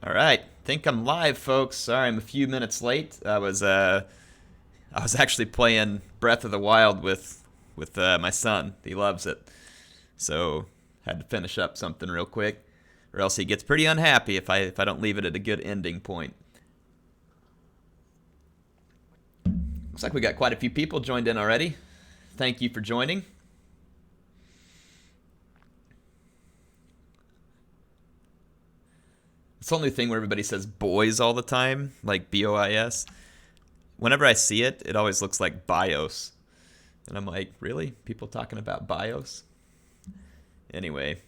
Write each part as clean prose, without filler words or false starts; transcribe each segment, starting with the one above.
All right, think I'm live, folks. Sorry, I'm a few minutes late. I was actually playing Breath of the Wild with my son. He loves it, so had to finish up something real quick, or else he gets pretty unhappy if I don't leave it at a good ending point. Looks like we got quite a few people joined in already. Thank you for joining. It's the only thing where everybody says boys all the time, like BOIS. Whenever I see it, it always looks like BIOS. And I'm like, really? People talking about BIOS? Anyway,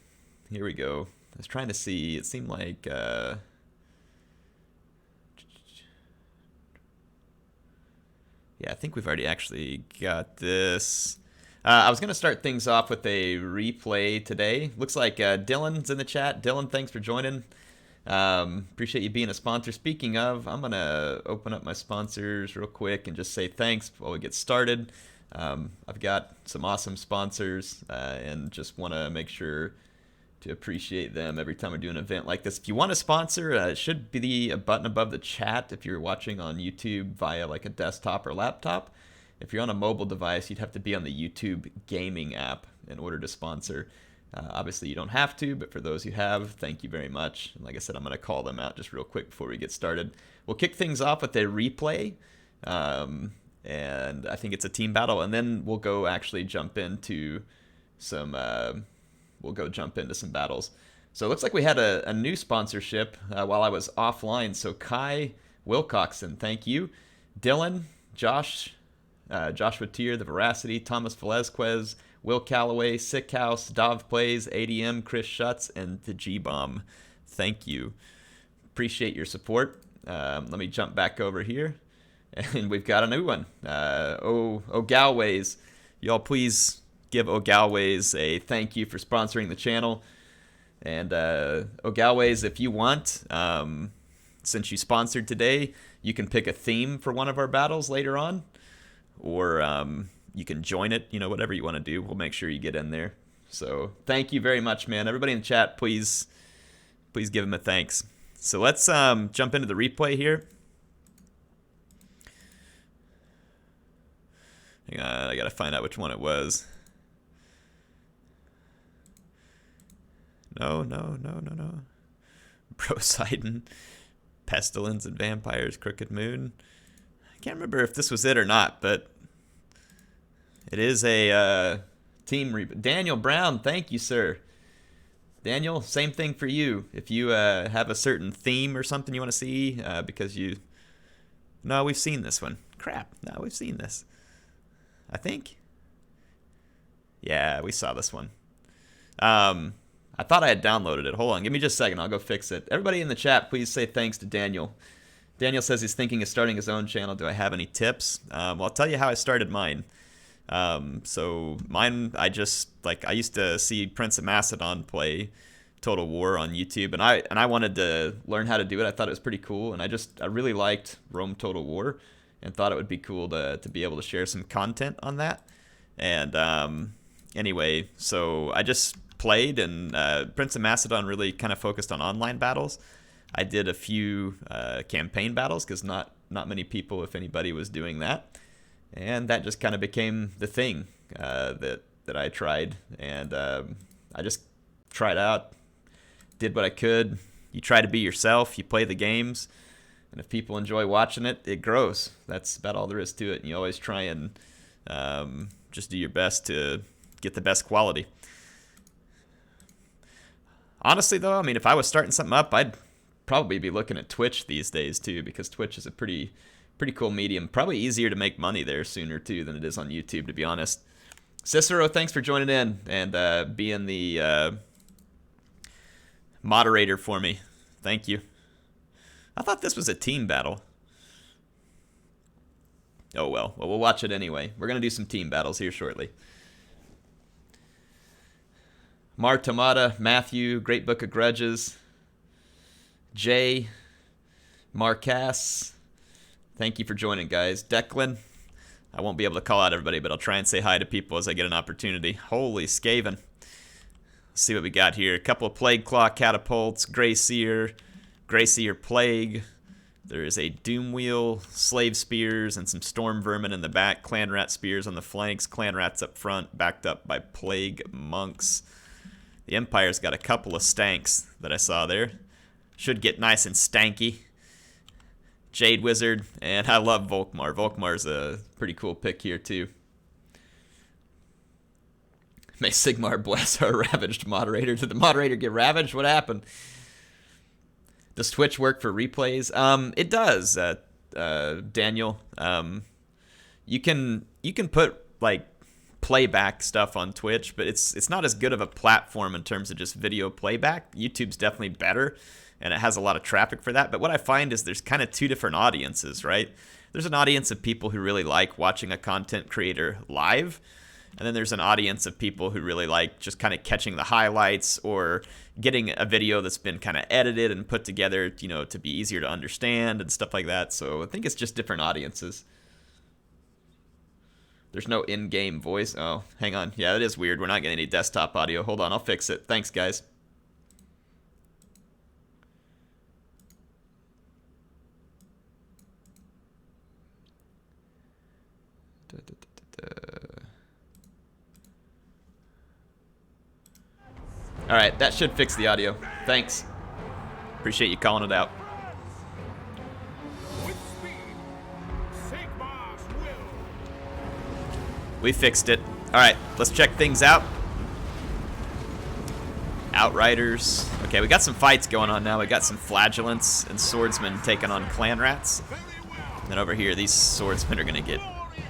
here we go. I was trying to see, it seemed like... yeah, I think we've already actually got this. I was going to start things off with a replay today. Looks like Dylan's in the chat. Dylan, thanks for joining. Appreciate you being a sponsor. Speaking of, I'm going to open up my sponsors real quick and just say thanks while we get started. I've got some awesome sponsors and just want to make sure to appreciate them every time we do an event like this. If you want to sponsor, it should be a button above the chat if you're watching on YouTube via like a desktop or laptop. If you're on a mobile device, you'd have to be on the YouTube gaming app in order to sponsor. Obviously, you don't have to, but for those who have, thank you very much. And like I said, I'm going to call them out just real quick before we get started. We'll kick things off with a replay, and I think it's a team battle, and then we'll go actually jump into some battles. So it looks like we had a new sponsorship while I was offline. So Kai Wilcoxon, thank you. Dylan, Joshua Tier, The Veracity, Thomas Velazquez, Will Calloway, Sick House, Dov Plays, ADM, Chris Schutz, and the G-Bomb. Thank you. Appreciate your support. Let me jump back over here. And we've got a new one. O'Galways. Y'all please give O'Galways a thank you for sponsoring the channel. And O'Galways, if you want, since you sponsored today, you can pick a theme for one of our battles later on. Or you can join it, whatever you want to do. We'll make sure you get in there. So thank you very much, man. Everybody in the chat, please give him a thanks. So let's jump into the replay here. Hang on, I got to find out which one it was. No. Poseidon, Pestilence and Vampires, Crooked Moon. I can't remember if this was it or not, but it is a team Daniel Brown, thank you, sir. Daniel, same thing for you. If you have a certain theme or something you want to see, because you... No, we've seen this one. Crap, no, we've seen this. I think. Yeah, we saw this one. I thought I had downloaded it. Hold on, give me just a second. I'll go fix it. Everybody in the chat, please say thanks to Daniel. Daniel says he's thinking of starting his own channel. Do I have any tips? Well, I'll tell you how I started mine. So mine, I used to see Prince of Macedon play Total War on YouTube, and I wanted to learn how to do it. I thought it was pretty cool, and I really liked Rome Total War, and thought it would be cool to be able to share some content on that. And anyway, so I just played, and Prince of Macedon really kind of focused on online battles. I did a few campaign battles because not many people, if anybody, was doing that, and that just kind of became the thing that I tried, and I just tried out, did what I could. You try to be yourself, you play the games, and if people enjoy watching it, it grows. That's about all there is to it, and you always try and just do your best to get the best quality. Honestly, though, I mean, if I was starting something up, I'd probably be looking at Twitch these days, too, because Twitch is a pretty cool medium. Probably easier to make money there sooner, too, than it is on YouTube, to be honest. Cicero, thanks for joining in and being the moderator for me. Thank you. I thought this was a team battle. Oh, well, we'll watch it anyway. We're going to do some team battles here shortly. Mar Tomata, Matthew, Great Book of Grudges, Jay, Marcas, thank you for joining, guys. Declan, I won't be able to call out everybody, but I'll try and say hi to people as I get an opportunity. Holy Skaven. Let's see what we got here. A couple of Plague Claw catapults, Grey Seer, Gracie or Plague. There is a Doom Wheel, Slave Spears, and some Storm Vermin in the back. Clan Rat Spears on the flanks. Clan Rats up front, backed up by Plague Monks. The Empire's got a couple of stanks that I saw there. Should get nice and stanky. Jade Wizard, and I love Volkmar. Volkmar's a pretty cool pick here, too. May Sigmar bless our ravaged moderator. Did the moderator get ravaged? What happened? Does Twitch work for replays? It does, Daniel. You can put like playback stuff on Twitch, but it's not as good of a platform in terms of just video playback. YouTube's definitely better, and it has a lot of traffic for that. But what I find is there's kind of two different audiences, right? There's an audience of people who really like watching a content creator live, and then there's an audience of people who really like just kind of catching the highlights or getting a video that's been kind of edited and put together, you know, to be easier to understand and stuff like that. So I think it's just different audiences. There's no in-game voice. Oh, hang on. Yeah, it is weird. We're not getting any desktop audio. Hold on, I'll fix it. Thanks, guys. All right, that should fix the audio. Thanks. Appreciate you calling it out. We fixed it. All right, let's check things out. Outriders. Okay, we got some fights going on now. We got some flagellants and swordsmen taking on clan rats. And then over here, these swordsmen are gonna get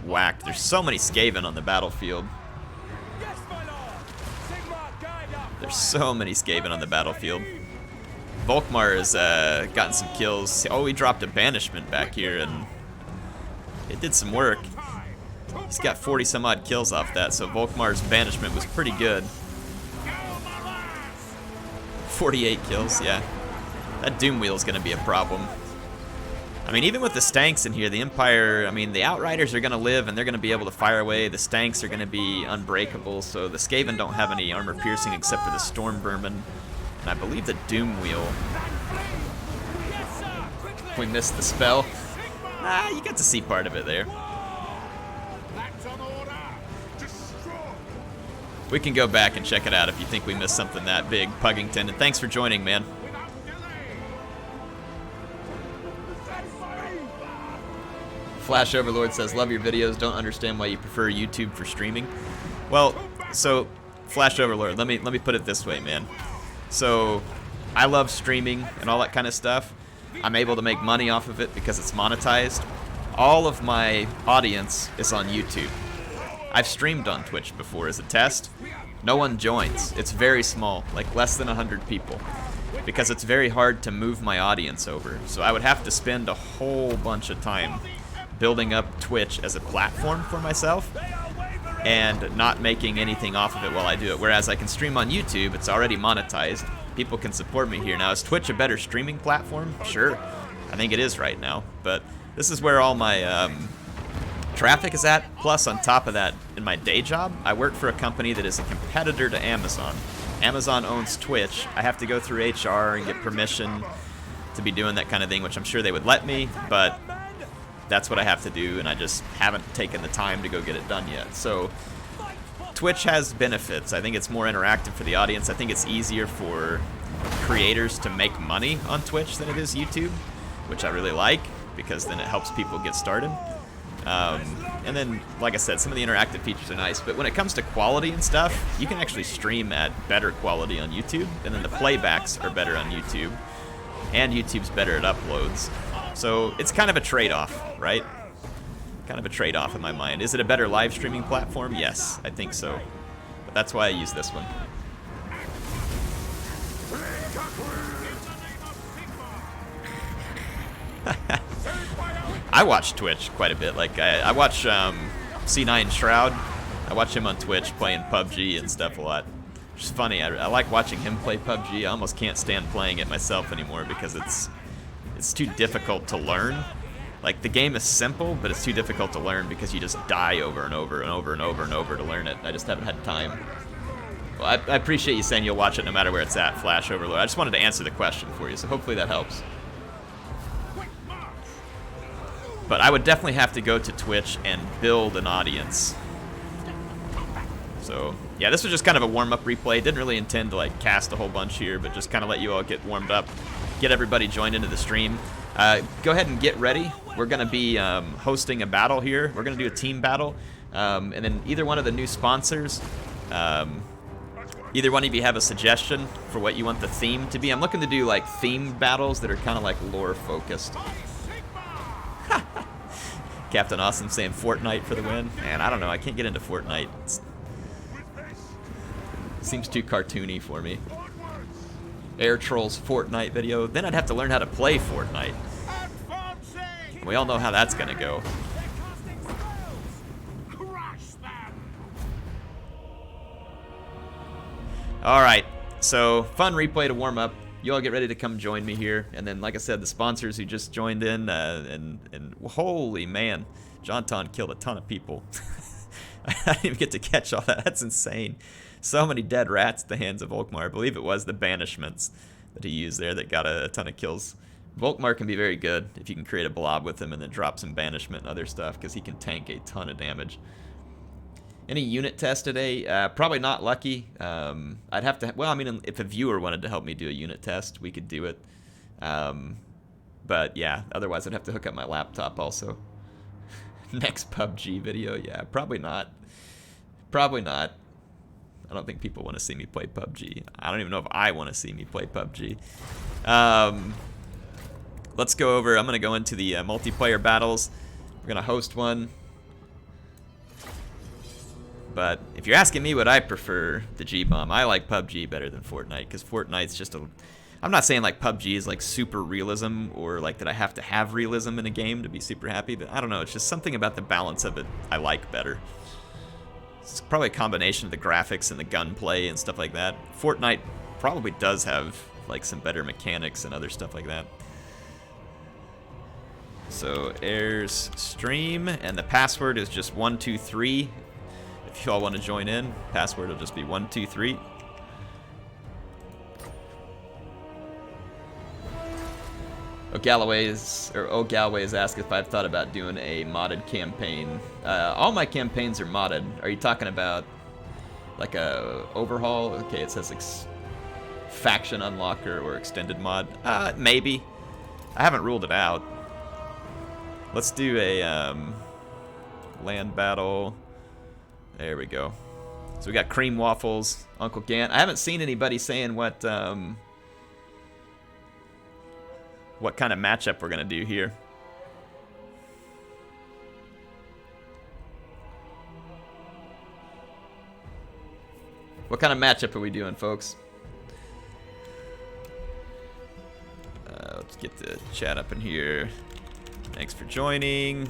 whacked. There's so many Skaven on the battlefield. There's so many Skaven on the battlefield. Volkmar has gotten some kills. Oh, he dropped a banishment back here, and it did some work. He's got 40 some odd kills off that, so Volkmar's banishment was pretty good. 48 kills, yeah. That Doom Wheel is going to be a problem. I mean, even with the stanks in here, the Empire, I mean, the Outriders are going to live, and they're going to be able to fire away. The stanks are going to be unbreakable, so the Skaven don't have any armor piercing except for the Storm Vermin. And I believe the Doom Wheel. We missed the spell. Ah, you got to see part of it there. We can go back and check it out if you think we missed something that big, Puggington. And thanks for joining, man. Flash Overlord says, love your videos, don't understand why you prefer YouTube for streaming. Well, so, Flash Overlord, let me put it this way, man. So, I love streaming and all that kind of stuff. I'm able to make money off of it because it's monetized. All of my audience is on YouTube. I've streamed on Twitch before as a test. No one joins. It's very small, like less than 100 people, because it's very hard to move my audience over. So I would have to spend a whole bunch of time building up Twitch as a platform for myself and not making anything off of it while I do it. Whereas I can stream on YouTube, it's already monetized. People can support me here. Now, is Twitch a better streaming platform? Sure. I think it is right now. But this is where all my traffic is at. Plus, on top of that, in my day job, I work for a company that is a competitor to Amazon. Amazon owns Twitch. I have to go through HR and get permission to be doing that kind of thing, which I'm sure they would let me, but that's what I have to do, and I just haven't taken the time to go get it done yet. So Twitch has benefits. I think it's more interactive for the audience. I think it's easier for creators to make money on Twitch than it is YouTube, which I really like, because then it helps people get started. And then, like I said, some of the interactive features are nice, but when it comes to quality and stuff, you can actually stream at better quality on YouTube, and then the playbacks are better on YouTube, and YouTube's better at uploads. So it's kind of a trade-off, right? Kind of a trade-off in my mind. Is it a better live streaming platform? Yes, I think so. But that's why I use this one. I watch Twitch quite a bit. Like I watch C9 Shroud. I watch him on Twitch playing PUBG and stuff a lot. Which is funny. I like watching him play PUBG. I almost can't stand playing it myself anymore because it's too difficult to learn. Like, the game is simple, but it's too difficult to learn because you just die over and over and over and over and over to learn it. I just haven't had time. Well, I appreciate you saying you'll watch it no matter where it's at, Flash Overlord. I just wanted to answer the question for you, so hopefully that helps. But I would definitely have to go to Twitch and build an audience. So, yeah, this was just kind of a warm-up replay. Didn't really intend to, like, cast a whole bunch here, but just kind of let you all get warmed up, get everybody joined into the stream. Go ahead and get ready. We're going to be hosting a battle here. We're going to do a team battle. And then either one of the new sponsors, either one of you have a suggestion for what you want the theme to be. I'm looking to do, like, themed battles that are kind of, like, lore-focused. Captain Awesome saying Fortnite for the win. Man, I don't know. I can't get into Fortnite. Seems too cartoony for me. Air Trolls Fortnite video. Then I'd have to learn how to play Fortnite. We all know how that's gonna go. Alright, so fun replay to warm up. You all get ready to come join me here. And then, like I said, the sponsors who just joined in, and holy man, Jonton killed a ton of people. I didn't even get to catch all that. That's insane. So many dead rats at the hands of Volkmar. I believe it was the banishments that he used there that got a ton of kills. Volkmar can be very good if you can create a blob with him and then drop some banishment and other stuff, because he can tank a ton of damage. Any unit test today? Probably not lucky. I'd have to, well, I mean, if a viewer wanted to help me do a unit test, we could do it. But yeah, otherwise I'd have to hook up my laptop also. Next PUBG video? Yeah, probably not. Probably not. I don't think people want to see me play PUBG. I don't even know if I want to see me play PUBG. Let's go over, I'm going to go into the multiplayer battles. We're going to host one. But if you're asking me what I prefer, the G-Bomb, I like PUBG better than Fortnite, because Fortnite's just a... I'm not saying like PUBG is like super realism, or like that I have to have realism in a game to be super happy, but I don't know, it's just something about the balance of it I like better. It's probably a combination of the graphics and the gunplay and stuff like that. Fortnite probably does have like some better mechanics and other stuff like that. So Air's stream, and the password is just 123. If you all want to join in, password will just be 123. O'Galloway is asked if I've thought about doing a modded campaign. All my campaigns are modded. Are you talking about like a overhaul? Okay, it says faction unlocker or extended mod. Maybe. I haven't ruled it out. Let's do a land battle. There we go. So we got Cream Waffles, Uncle Gant. I haven't seen anybody saying what kind of matchup we're gonna do here. What kind of matchup are we doing, folks? Let's get the chat up in here. Thanks for joining.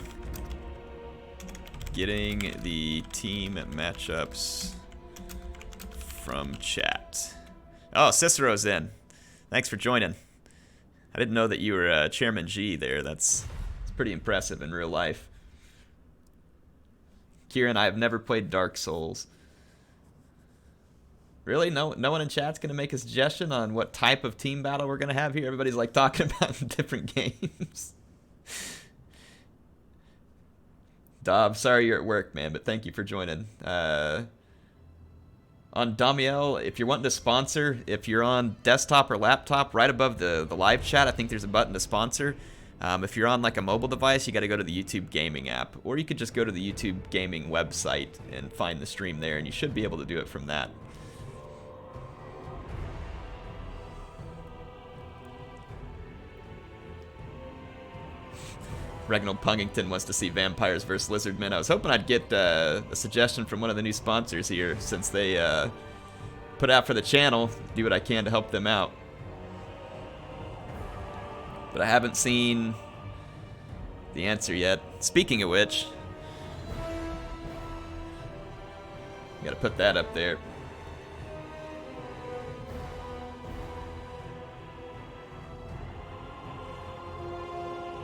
Getting the team matchups from chat. Oh, Cicero's in. Thanks for joining. I didn't know that you were Chairman G there. That's pretty impressive in real life. Kieran, I have never played Dark Souls. Really? No one in chat's going to make a suggestion on what type of team battle we're going to have here? Everybody's like talking about different games. Dob, sorry you're at work, man, but thank you for joining. On Damiel, if you're wanting to sponsor, if you're on desktop or laptop, right above the live chat, I think there's a button to sponsor. If you're on like a mobile device, you got to go to the YouTube Gaming app, or you could just go to the YouTube Gaming website and find the stream there, and you should be able to do it from that. Reginald Pungington wants to see Vampires vs. Lizardmen. I was hoping I'd get a suggestion from one of the new sponsors here, since they put out for the channel. Do what I can to help them out. But I haven't seen the answer yet. Speaking of which, gotta put that up there.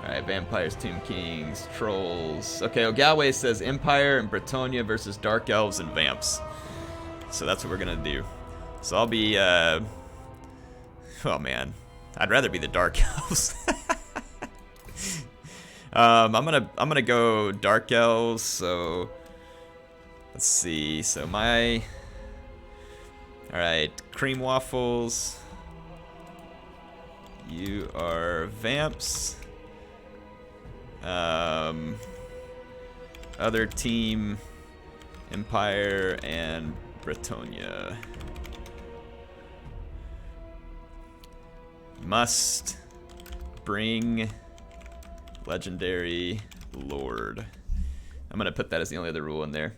Alright, Vampires, Tomb Kings, Trolls. Okay, Ogalway says Empire and Bretonia versus Dark Elves and Vamps. So that's what we're gonna do. So I'll be, oh man, I'd rather be the Dark Elves. I'm gonna go Dark Elves. So let's see. So my, all right, cream waffles. You are Vamps. Other team, Empire and Bretonia. Must bring legendary lord. I'm gonna put that as the only other rule in there.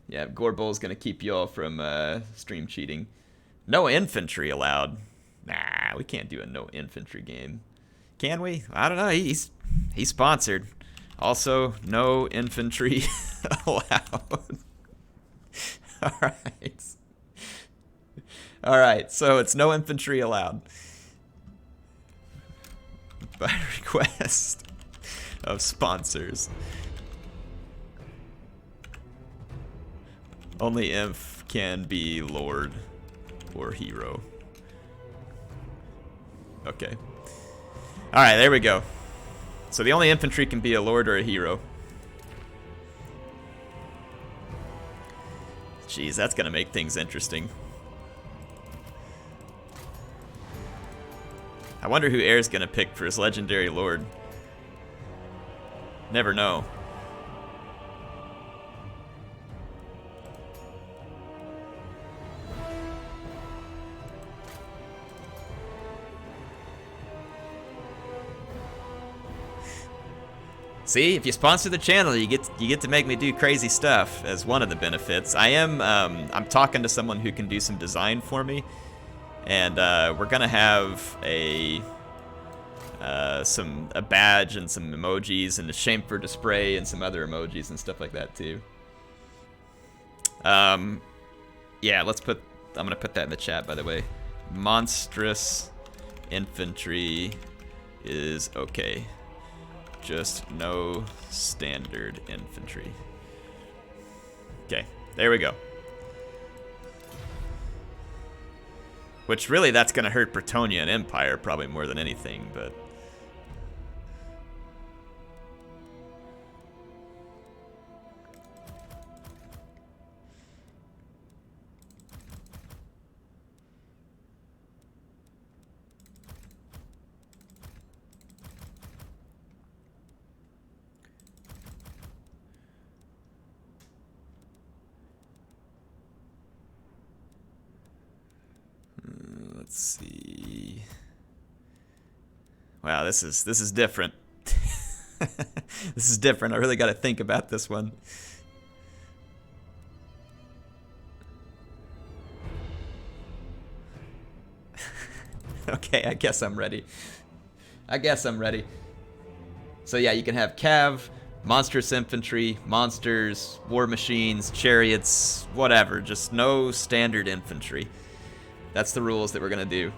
Yeah, Gorbul's gonna keep you all from stream cheating. No infantry allowed. Nah, we can't do a no infantry game. Can we? I don't know. He's sponsored. Also, no infantry allowed. Alright. Alright, so it's no infantry allowed. By request of sponsors. Only inf can be lord or hero. Okay. Alright, there we go. So the only infantry can be a lord or a hero. Jeez, that's gonna make things interesting. I wonder who Air's gonna pick for his legendary lord. Never know. See, if you sponsor the channel, you get to make me do crazy stuff as one of the benefits. I'm talking to someone who can do some design for me, and we're gonna have a badge and some emojis and a shame for display and some other emojis and stuff like that too. Yeah, I'm gonna put that in the chat, by the way. Monstrous infantry is okay. Just no standard infantry. Okay, there we go. Which really, that's gonna hurt Bretonia and Empire probably more than anything, but let's see. Wow, this is different. This is different. I really got to think about this one. Okay, I guess I'm ready. So yeah, you can have Cav, monstrous infantry, monsters, war machines, chariots, whatever. Just no standard infantry. That's the rules that we're gonna do.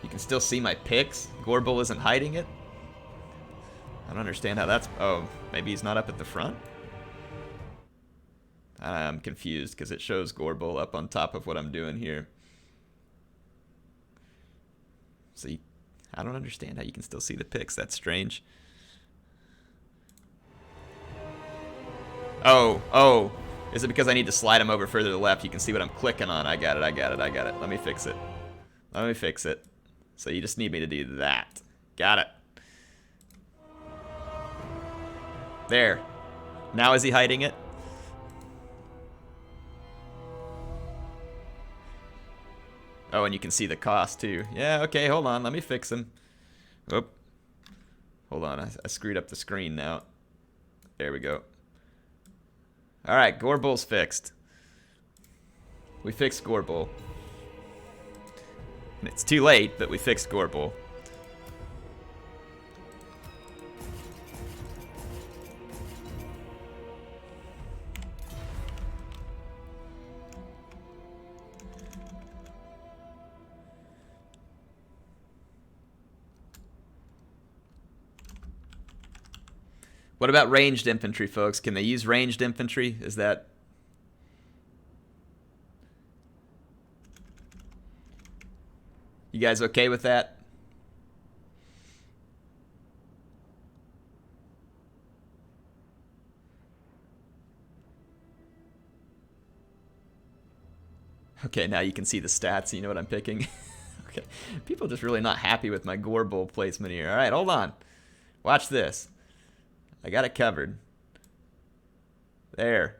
You can still see my picks. Gorbul isn't hiding it. I don't understand how that's... Oh, maybe he's not up at the front? I'm confused because it shows Gorbul up on top of what I'm doing here. See, I don't understand how you can still see the picks. That's strange. Oh. Is it because I need to slide them over further to the left? You can see what I'm clicking on. I got it. Let me fix it. So you just need me to do that. Got it. There. Now is he hiding it? Oh, and you can see the cost too. Yeah, okay, hold on. Let me fix him. Oop. Hold on. I screwed up the screen now. There we go. Alright, Gorbul's fixed. We fixed Gorbul. It's too late, but we fixed Gorbul. What about ranged infantry, folks? Can they use ranged infantry? Is that... You guys okay with that? Okay, now you can see the stats. You know what I'm picking? Okay. People are just really not happy with my gore bowl placement here. All right, hold on. Watch this. I got it covered. There.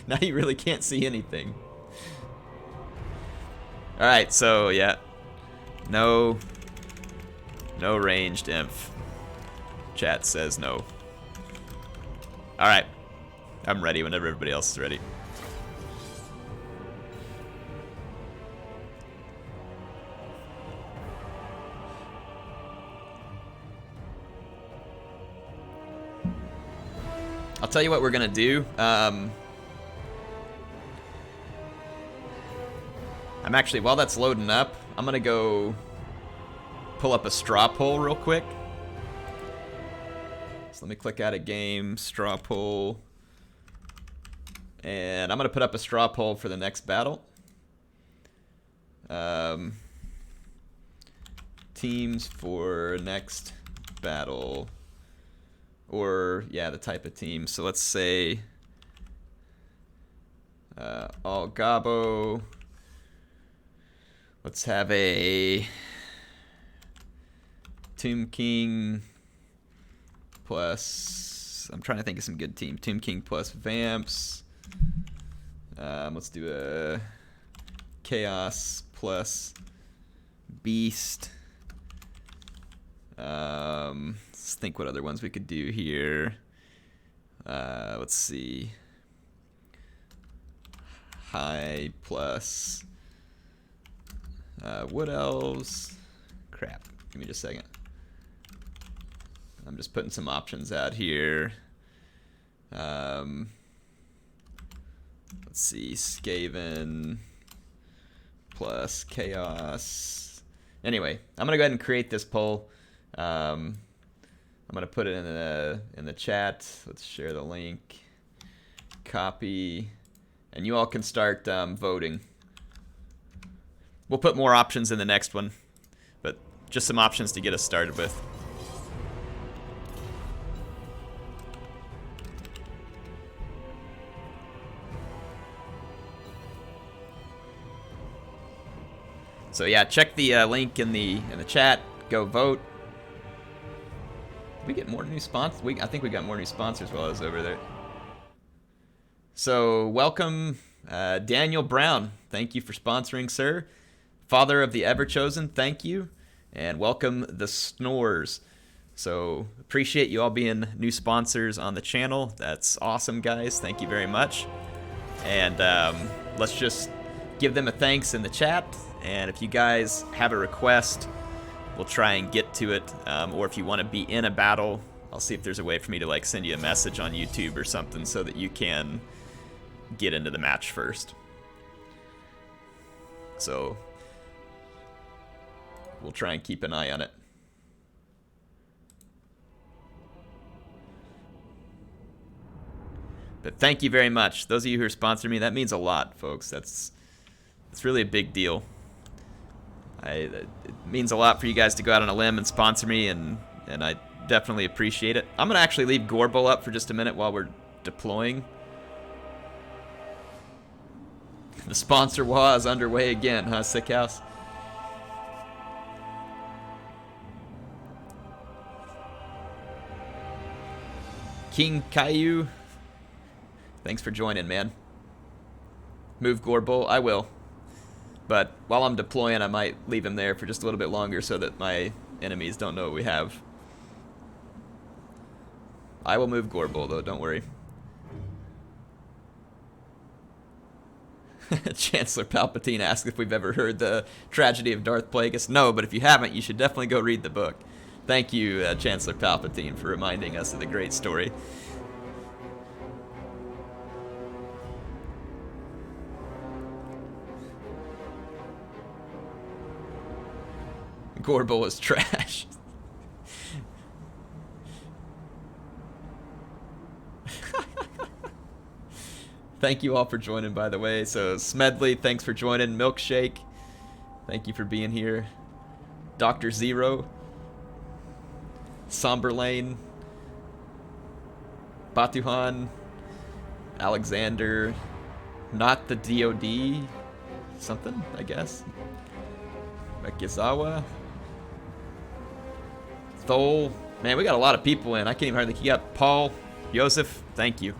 Now you really can't see anything. All right, so yeah. No ranged inf. Chat says no. All right. I'm ready whenever everybody else is ready. I'll tell you what we're gonna do. I'm actually, while that's loading up, I'm gonna go pull up a straw poll real quick. So let me click out of game, straw poll, and I'm gonna put up a straw poll for the next battle. Teams for next battle. Or, yeah, the type of team. So let's say all Gabo. Let's have a Tomb King plus... I'm trying to think of some good team. Tomb King plus Vamps. Let's do a Chaos plus Beast. Let's think what other ones we could do here. Let's see. High plus Wood Elves. Crap. Give me just a second. I'm just putting some options out here. Let's see. Skaven plus Chaos. Anyway, I'm gonna go ahead and create this poll. I'm gonna put it in the chat. Let's share the link. Copy, and you all can start voting. We'll put more options in the next one, but just some options to get us started with. So yeah, check the link in the chat. Go vote. Did we get more new sponsors? I think we got more new sponsors while I was over there. So welcome, Daniel Brown. Thank you for sponsoring, sir. Father of the Ever-Chosen, thank you. And welcome the Snores. So appreciate you all being new sponsors on the channel. That's awesome, guys. Thank you very much. And let's just give them a thanks in the chat. And if you guys have a request, we'll try and get to it. Or if you want to be in a battle, I'll see if there's a way for me to like send you a message on YouTube or something so that you can get into the match first. So we'll try and keep an eye on it. But thank you very much. Those of you who are sponsoring me, that means a lot, folks. That's really a big deal. It means a lot for you guys to go out on a limb and sponsor me, and I definitely appreciate it. I'm going to actually leave Gorble up for just a minute while we're deploying. The sponsor war is underway again, huh, Sick House? King Caillou, thanks for joining, man. Move Gorble, I will. But while I'm deploying, I might leave him there for just a little bit longer so that my enemies don't know what we have. I will move Gorble, though, don't worry. Chancellor Palpatine asked if we've ever heard the tragedy of Darth Plagueis. No, but if you haven't, you should definitely go read the book. Thank you, Chancellor Palpatine, for reminding us of the great story. Gorble was trash. Thank you all for joining, by the way. So Smedley, thanks for joining. Milkshake, thank you for being here. Dr. Zero, Somberlane, Batuhan, Alexander, not the DOD, something, I guess. Mekizawa, Thole. Man, we got a lot of people in. I can't even hardly keep up. Paul, Joseph, thank you.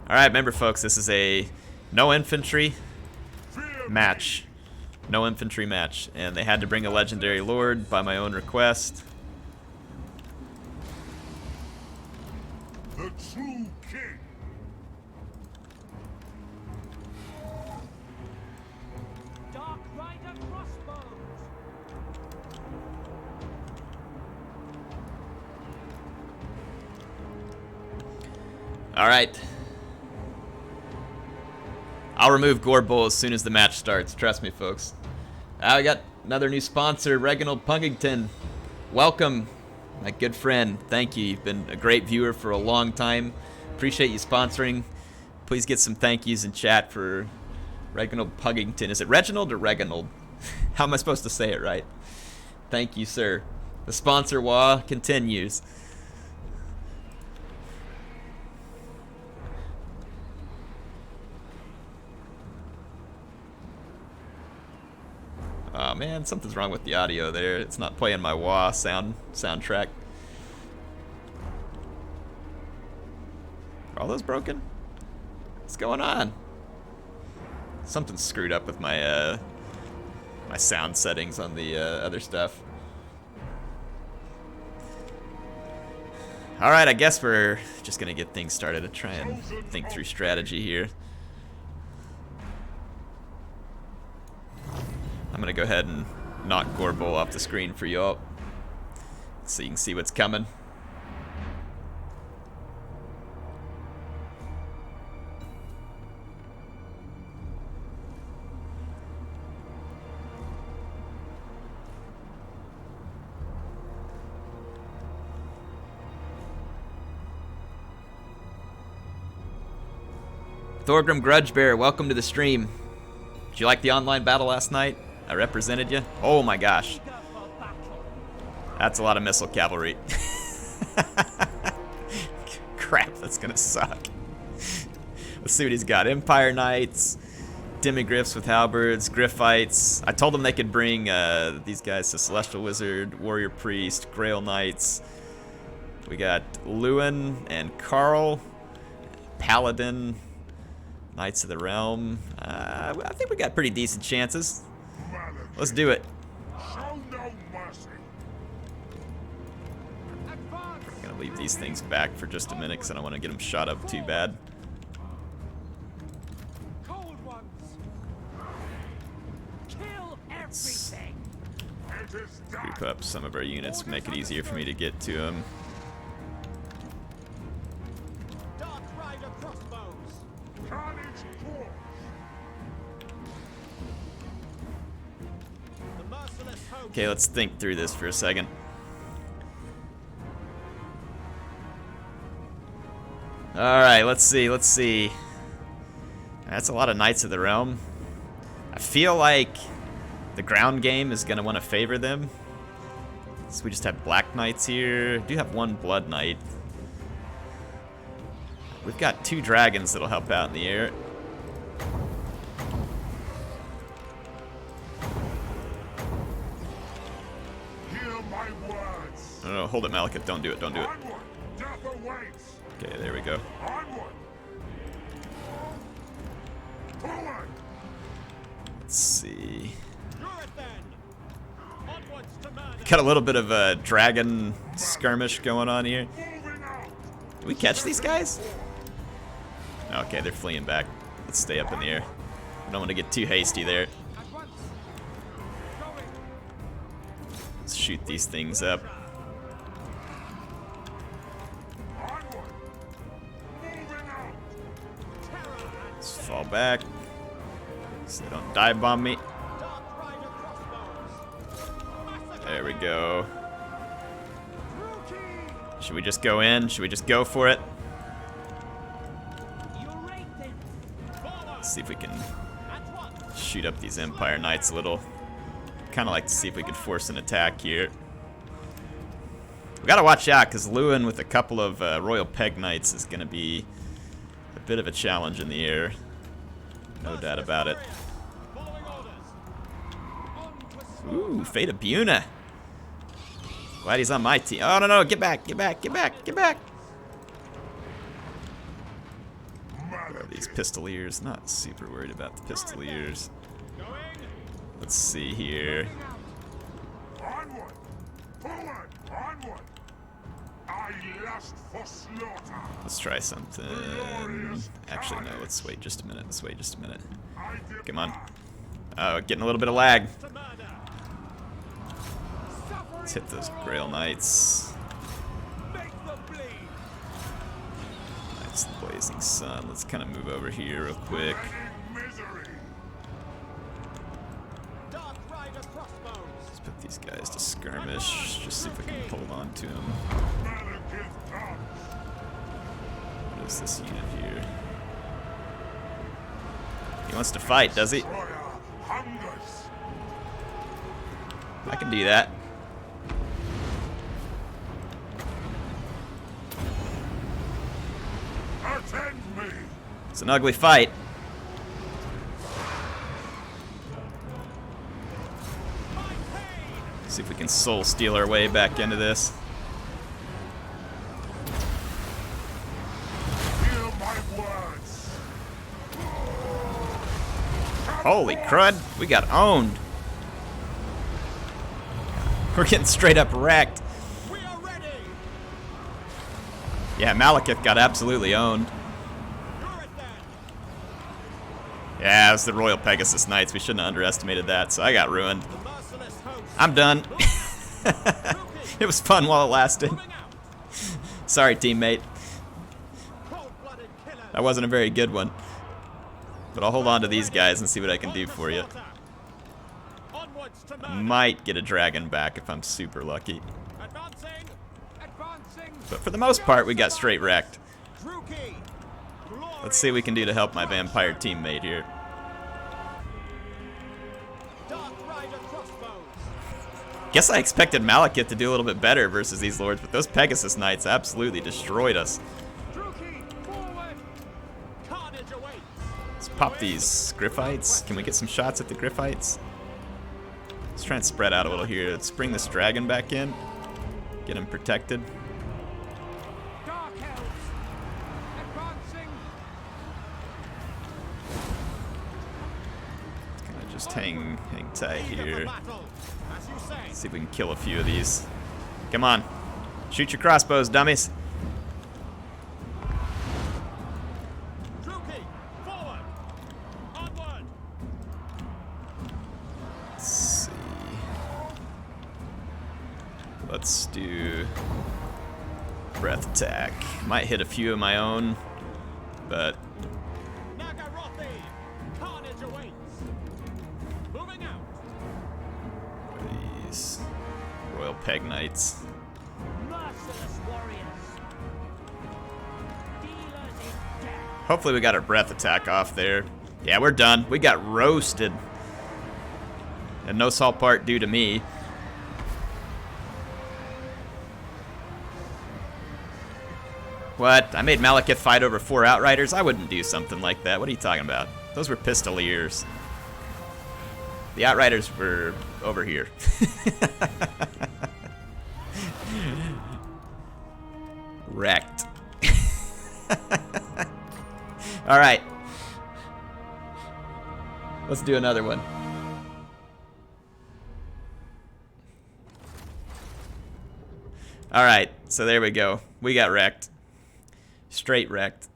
Alright, remember folks, this is a no infantry match. No infantry match. And they had to bring a legendary lord by my own request. The true king. Dark Rider crossbows. Alright. I'll remove Gorebull as soon as the match starts. Trust me, folks. I got another new sponsor, Reginald Pungington. Welcome, my good friend. Thank you. You've been a great viewer for a long time. Appreciate you sponsoring. Please get some thank yous in chat for Reginald Pungington. Is it Reginald or Reginald? How am I supposed to say it right? Thank you, sir. The sponsor wah continues. Oh man, something's wrong with the audio there. It's not playing my wah soundtrack. Are all those broken? What's going on? Something's screwed up with my my sound settings on the other stuff. Alright, I guess we're just gonna get things started to try and think through strategy here. I'm gonna go ahead and knock Gorebull off the screen for y'all, so you can see what's coming. Thorgrim Grudgebearer, welcome to the stream. Did you like the online battle last night? I represented you. Oh my gosh. That's a lot of missile cavalry. Crap, that's gonna suck. Let's see what he's got. Empire Knights, Demigriffs with halberds, Griffites. I told them they could bring these guys to Celestial Wizard, Warrior Priest, Grail Knights. We got Lewin and Carl, Paladin, Knights of the Realm. I think we got pretty decent chances. Let's do it. Show no mercy. I'm gonna leave these things back for just a minute because I don't want to get them shot up too bad. Cold ones. Kill everything. It is done. Group up some of our units, make it easier for me to get to them. Dark Rider crossbows. Carnage force. The merciless host. Okay, let's think through this for a second. Alright, let's see. That's a lot of Knights of the Realm. I feel like the ground game is going to want to favor them. So we just have Black Knights here. Do have one Blood Knight. We've got 2 dragons that'll help out in the air. Hear my words. No, hold it, Malekith. Don't do it. Don't do it. Onward. Death awaits. Okay, there we go. Onward. Forward. Let's see. Through it then. Onwards to murder. Got a little bit of a dragon skirmish going on here. Moving out. Did we catch these guys? Okay, they're fleeing back. Let's stay up in the air. I don't want to get too hasty there. At once. Going. Let's shoot these things up. Onward. Moving out. Terror and Let's fall back so they don't dive bomb me. Dark Rider crossbows. Massacre. There we go. Rookie. Should we just go in? Should we just go for it? See if we can At once. shoot up these Empire Knights a little. Kind of like to see if we could force an attack here. We gotta watch out, because Lewin with a couple of Royal Peg Knights is gonna be a bit of a challenge in the air. No doubt about it. Following orders. On to Ooh, Fate of Buna. Glad he's on my team. Oh, no, get back, get back, get back, get back. Oh, these Pistoliers. Not super worried about the Pistoliers. going. Let's see here. Onward! Forward! Onward! I lust for slaughter! Let's try something. Actually, no, let's wait just a minute. Let's wait just a minute. I Come on. depart. Oh, getting a little bit of lag. To murder. Let's hit those Grail Knights. Make them bleed. Knights of the Blazing Sun. Let's kind of move over here real quick. In misery! Dark Rider crossbows. Let's put these guys to skirmish. Just see if we can hold on to them. Malekith comes! What is this unit here? He wants to fight, does he? Troya hungers! I can do that. Attend me! It's an ugly fight. My pain. See if we can soul steal our way back into this. Hear my words! Holy crud, we got owned. We're getting straight up wrecked. We are ready. Yeah, Malekith got absolutely owned. You're it then. Yeah, it was the Royal Pegasus Knights. We shouldn't have underestimated that, so I got ruined. The merciless host. I'm done. It was fun while it lasted. Moving out. Sorry, teammate. Cold-blooded killers. That wasn't a very good one. But I'll hold on to these guys and see what I can do for you. Onwards to I murder. might get a dragon back if I'm super lucky. Advancing. Advancing. But for the most part, we got straight wrecked. Druki. Let's see what we can do to help my vampire teammate here. Dark Rider crossbows. Guess I expected Malekith to do a little bit better versus these lords, but those Pegasus Knights absolutely destroyed us. Druki, forward. Carnage awaits. Let's pop these Griffites. Can we get some shots at the Griffites? Let's try and spread out a little here. Let's bring this dragon back in. Get him protected. Dark elves. Advancing. Kind of just hang tight Lead of the here. battle, as you say. See if we can kill a few of these. Come on. Shoot your crossbows, dummies. Druki, forward. Onward. Let's see. Let's do breath attack. Might hit a few of my own, but Nagarothi. Carnage awaits. Moving out. these Royal Peg Knights. Merciless warriors. Dealers in death. Hopefully we got our breath attack off there. Yeah, we're done. We got roasted. And no salt part due to me. What? I made Malekith fight over 4 Outriders? I wouldn't do something like that. What are you talking about? Those were Pistoliers. The Outriders were over here. Wrecked. Alright. Let's do another one. Alright, so there we go. We got wrecked. Straight wrecked.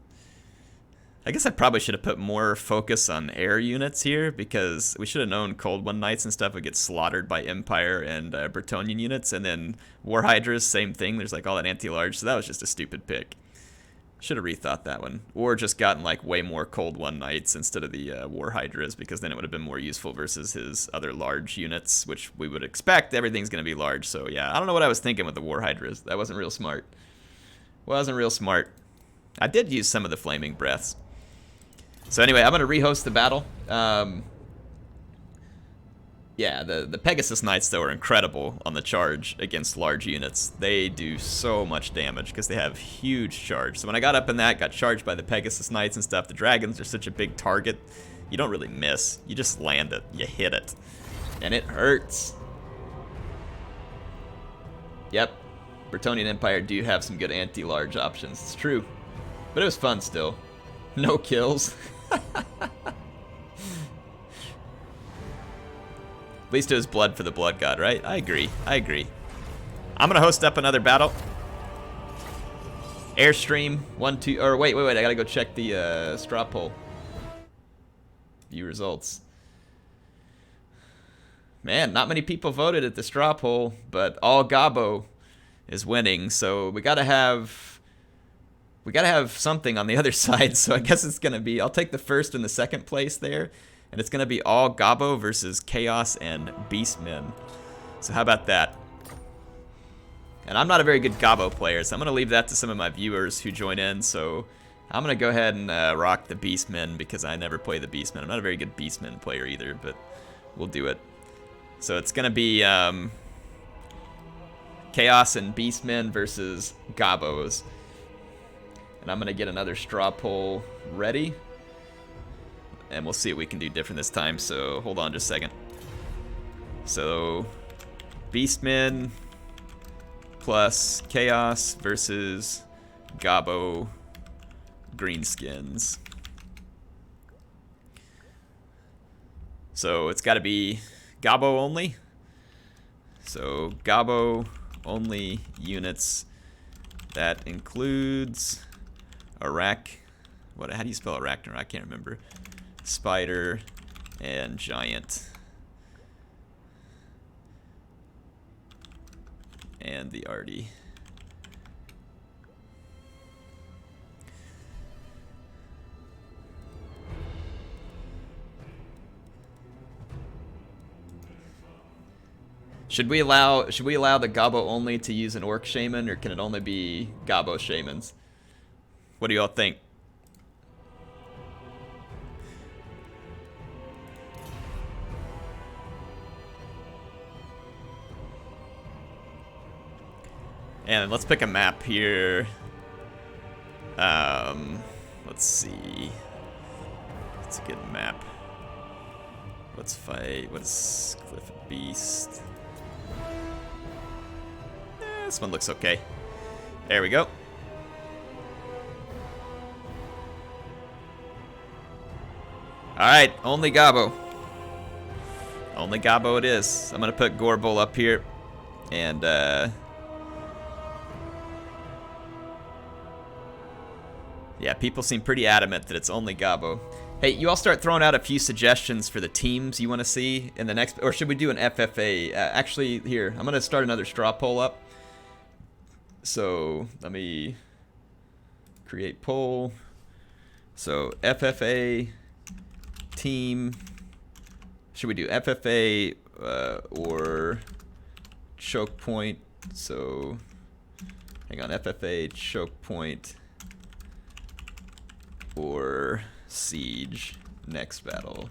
I guess I probably should have put more focus on air units here, because we should have known Cold One Knights and stuff would get slaughtered by Empire and Bretonnian units, and then War Hydras, same thing. There's like all that anti-large, so that was just a stupid pick. Should have rethought that one. Or just gotten like way more Cold One Knights instead of the War Hydras, because then it would have been more useful versus his other large units, which we would expect. Everything's going to be large, so yeah. I don't know what I was thinking with the War Hydras. That wasn't real smart. Wasn't real smart. I did use some of the Flaming Breaths. So anyway, I'm gonna rehost the battle. Yeah, the Pegasus Knights, though, are incredible on the charge against large units. They do so much damage because they have huge charge. So when I got up in that, got charged by the Pegasus Knights and stuff, the dragons are such a big target, you don't really miss. You just land it. You hit it. And it hurts. Yep. Bretonnian Empire do have some good anti-large options. It's true. But it was fun still. No kills. At least it was blood for the blood god, right? I agree. I agree. I'm gonna host up another battle. Airstream 1, 2. Or wait. I gotta go check the straw poll. View results. Man, not many people voted at the straw poll, but all Gabo is winning. So we gotta have something on the other side. So I guess it's gonna be. I'll take the first and the second place there. And it's going to be all Gabo versus Chaos and Beastmen. So how about that? And I'm not a very good Gabo player, so I'm going to leave that to some of my viewers who join in. So I'm going to go ahead and rock the Beastmen because I never play the Beastmen. I'm not a very good Beastmen player either, but we'll do it. So it's going to be Chaos and Beastmen versus Gabos. And I'm going to get another straw poll ready. And we'll see what we can do different this time, so hold on just a second. So, Beastmen plus Chaos versus Gabo Greenskins. So, it's got to be Gabo only. So, Gabo only units. That includes Iraq. How do you spell Arachner? I can't remember. Spider and Giant. And the Artie. Should we allow the Gabo only to use an Orc Shaman, or can it only be Gabo Shamans? What do y'all think? And let's pick a map here. Let's see. It's a good map. Let's fight. What is Cliff of Beast? This one looks okay. There we go. Alright, only Gabo. Only Gabo it is. I'm gonna put Gorbol up here. And yeah, people seem pretty adamant that it's only Gabo. Hey, you all start throwing out a few suggestions for the teams you want to see in the next, or should we do an FFA? Actually, here, I'm going to start another straw poll up. So, let me create poll. So, FFA team. Should we do FFA or choke point? So, hang on, FFA, choke point, or siege next battle.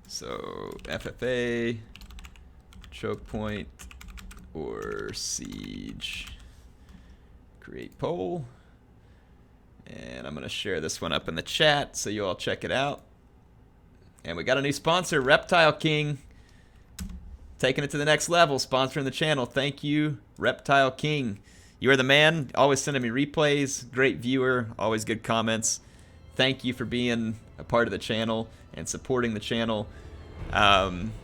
So FFA, choke point, or siege. Create poll. And I'm going to share this one up in the chat so you all check it out. And we got a new sponsor, Reptile King. Taking it to the next level, sponsoring the channel. Thank you, Reptile King. You are the man, always sending me replays, great viewer, always good comments. Thank you for being a part of the channel and supporting the channel.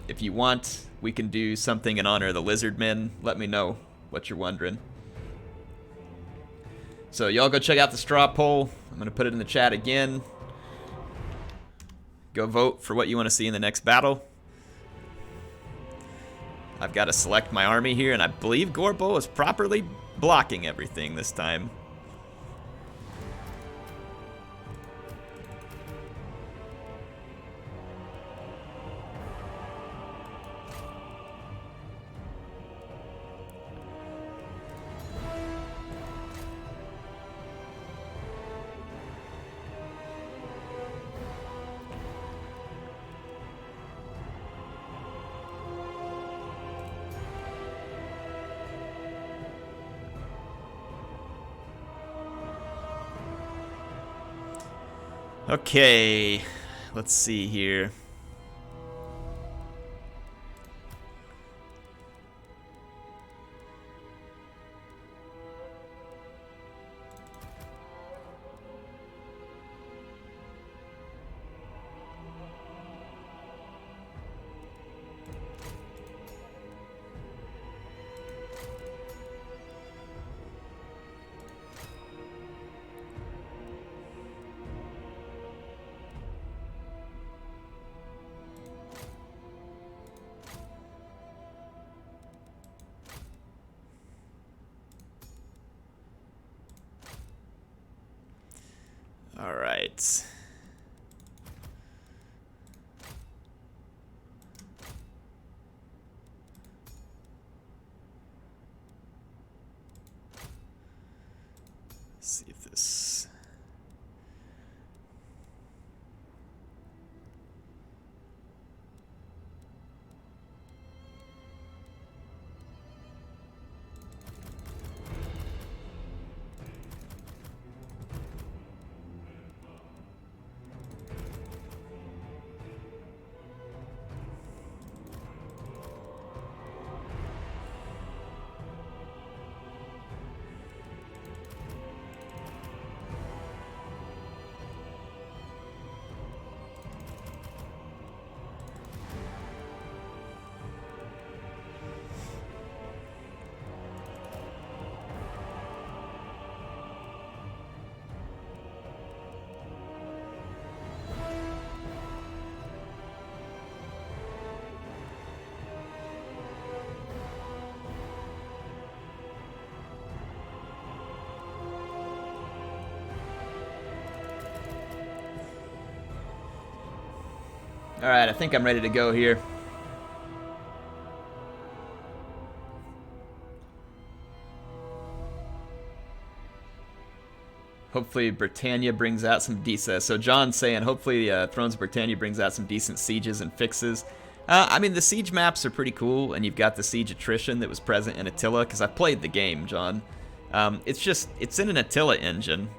If you want, we can do something in honor of the Lizardmen. Let me know what you're wondering. So y'all go check out the straw poll. I'm going to put it in the chat again. Go vote for what you want to see in the next battle. I've got to select my army here, and I believe Gorbol is properly blocking everything this time. Okay, let's see here. All right. Let's see if this. All right, I think I'm ready to go here. Hopefully Britannia brings out some decent. So John's saying hopefully Thrones of Britannia brings out some decent sieges and fixes. I mean, the siege maps are pretty cool, and you've got the siege attrition that was present in Attila, because I played the game, John. It's in an Attila engine,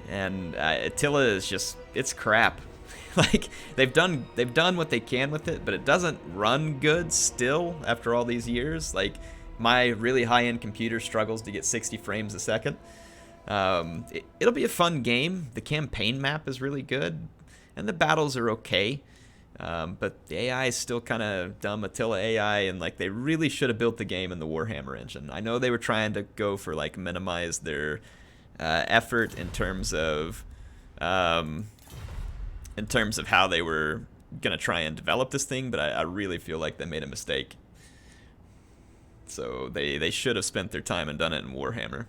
and Attila is just, it's crap. Like, they've done what they can with it, but it doesn't run good still after all these years. Like, my really high-end computer struggles to get 60 frames a second. It'll be a fun game. The campaign map is really good, and the battles are okay. But the AI is still kind of dumb Attila AI, and like they really should have built the game in the Warhammer engine. I know they were trying to go for like minimize their effort in terms of how they were gonna try and develop this thing, but I really feel like they made a mistake. So they should have spent their time and done it in Warhammer.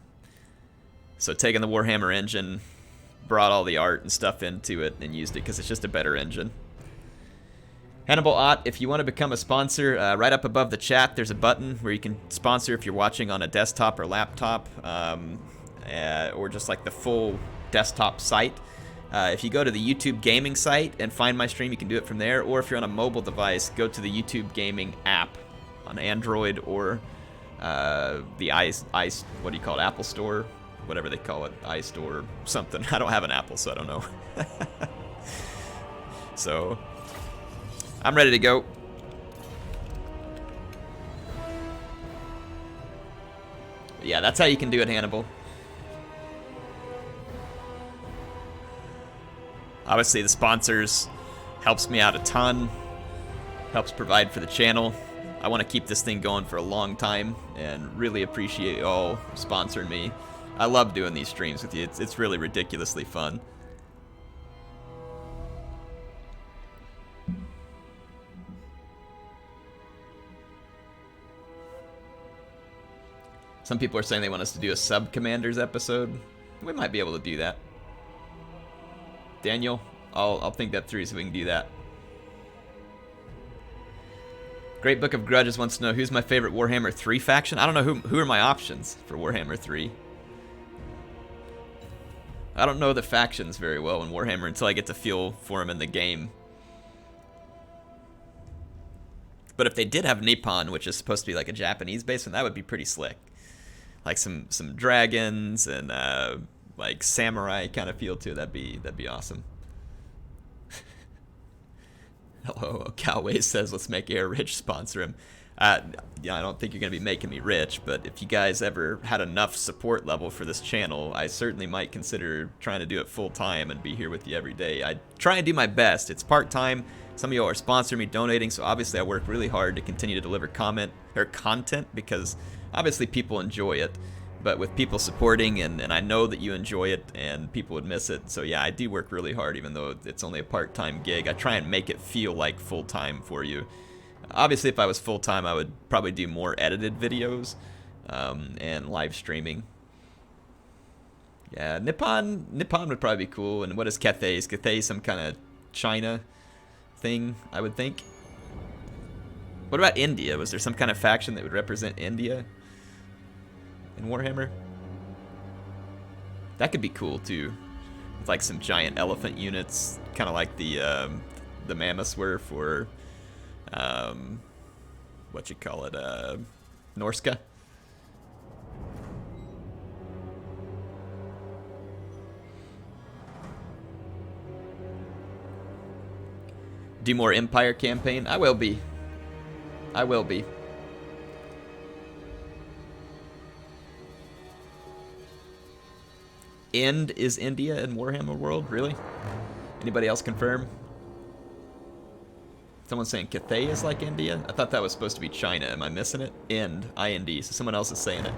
So taking the Warhammer engine, brought all the art and stuff into it and used it because it's just a better engine. Hannibal Ott, if you want to become a sponsor, right up above the chat, there's a button where you can sponsor if you're watching on a desktop or laptop, or just like the full desktop site. If you go to the YouTube gaming site and find my stream, you can do it from there. Or if you're on a mobile device, go to the YouTube gaming app on Android or the what do you call it, Apple Store, whatever they call it, iStore, something. I don't have an Apple, so I don't know. So I'm ready to go. Yeah, that's how you can do it, Hannibal. Obviously, the sponsors helps me out a ton, helps provide for the channel. I want to keep this thing going for a long time and really appreciate you all sponsoring me. I love doing these streams with you. It's really ridiculously fun. Some people are saying they want us to do a sub-commanders episode. We might be able to do that. Daniel, I'll think that through so we can do that. Great Book of Grudges wants to know who's my favorite Warhammer 3 faction. I don't know who are my options for Warhammer 3. I don't know the factions very well in Warhammer until I get to feel for them in the game. But if they did have Nippon, which is supposed to be like a Japanese base, then that would be pretty slick. Like some dragons and like samurai kind of feel to it. That'd be awesome. Hello, Cowway says, let's make Air Rich sponsor him. Yeah, I don't think you're going to be making me rich, but if you guys ever had enough support level for this channel, I certainly might consider trying to do it full time and be here with you every day. I try and do my best. It's part time. Some of y'all are sponsoring me, donating, so obviously I work really hard to continue to deliver content because obviously people enjoy it. But with people supporting, and I know that you enjoy it, and people would miss it. So yeah, I do work really hard, even though it's only a part-time gig. I try and make it feel like full-time for you. Obviously, if I was full-time, I would probably do more edited videos and live streaming. Yeah, Nippon would probably be cool. And what is Cathay? Is Cathay some kind of China thing, I would think? What about India? Was there some kind of faction that would represent India in Warhammer? That could be cool too, with like some giant elephant units, kind of like the mammoths were for what you call it, Norska. Do more Empire campaign? I will be. I will be. End is India in Warhammer World? Really? Anybody else confirm? Someone's saying Cathay is like India? I thought that was supposed to be China. Am I missing it? End. I-N-D. So someone else is saying it.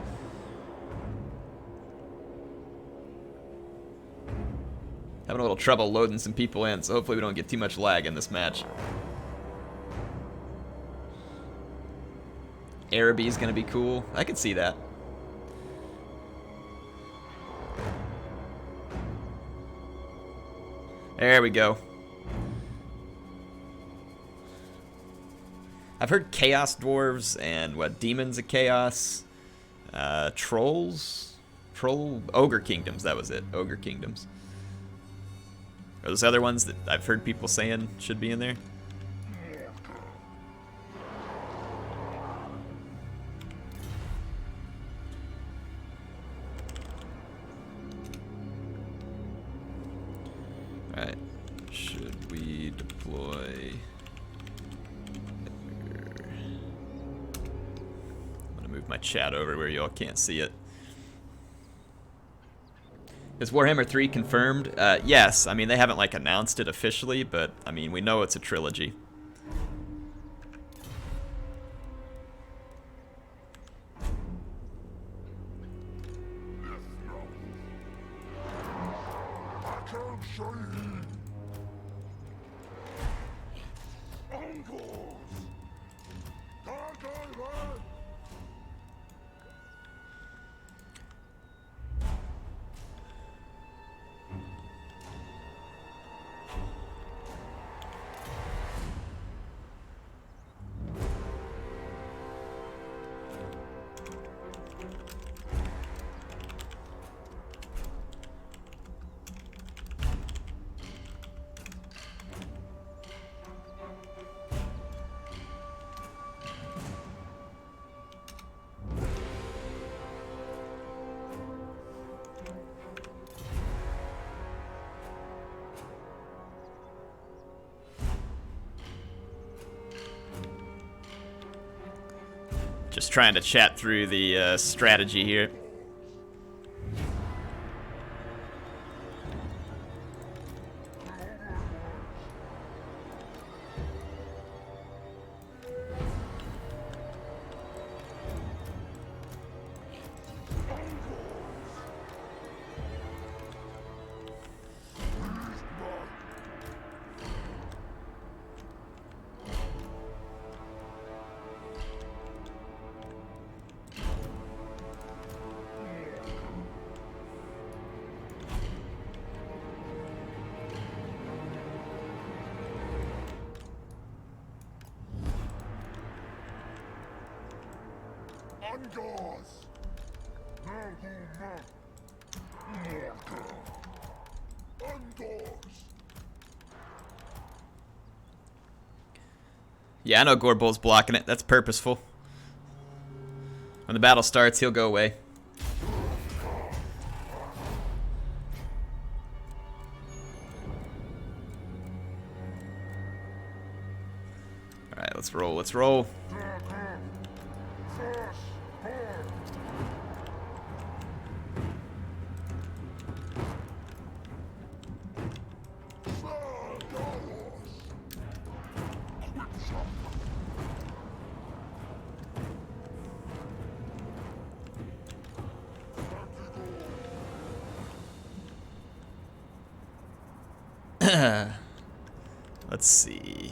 Having a little trouble loading some people in, so hopefully we don't get too much lag in this match. Araby is going to be cool. I can see that. There we go. I've heard Chaos Dwarves and what, Demons of Chaos, Trolls, Ogre Kingdoms, that was it, Ogre Kingdoms. Are those other ones that I've heard people saying should be in there? Alright, should we deploy... I'm gonna move my chat over where y'all can't see it. Is Warhammer 3 confirmed? Yes. I mean, they haven't like announced it officially, but I mean, we know it's a trilogy. Just trying to chat through the strategy here. Yeah, I know Gorbull's blocking it. That's purposeful. When the battle starts, he'll go away. Alright, let's roll, let's roll. Let's see.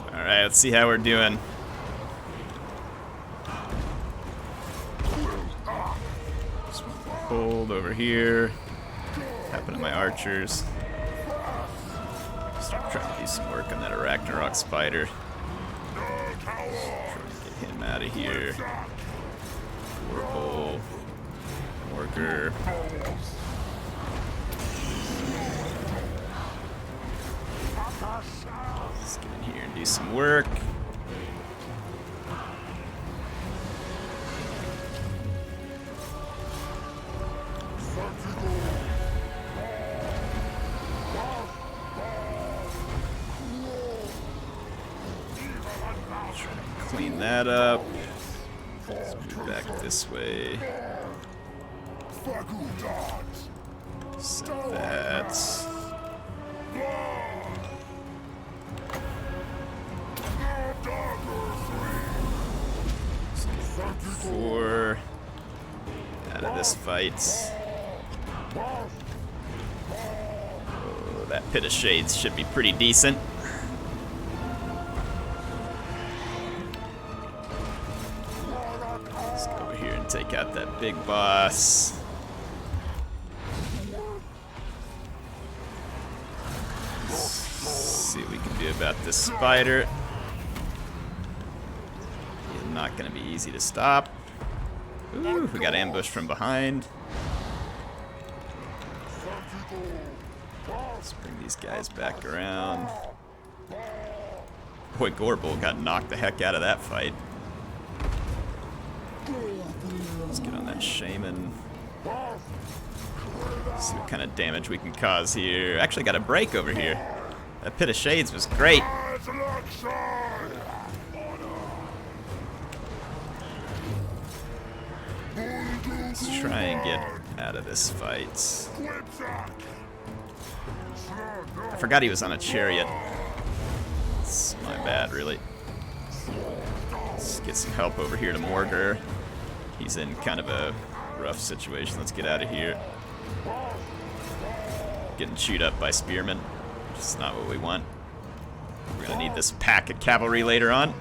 Alright, let's see how we're doing. Just hold over here. What happened to my archers? Start trying to do some work on that Ragnarok spider. Try to get him out of here. Warhole. Worker. Let's get in here and do some work. Try and clean that up. Let's move back this way. Set that. Four out of this fight. Oh, that pit of shades should be pretty decent. Let's go over here and take out that big boss. Let's see what we can do about this spider. Not gonna be easy to stop. Ooh, we got ambushed from behind. Let's bring these guys back around. Boy, Gorbull got knocked the heck out of that fight. Let's get on that shaman. See what kind of damage we can cause here. Actually got a break over here. That pit of shades was great. Let's try and get out of this fight. I forgot he was on a chariot. It's my bad, really. Let's get some help over here to Morgar. He's in kind of a rough situation. Let's get out of here. Getting chewed up by spearmen. Just not what we want. We're gonna need this pack of cavalry later on.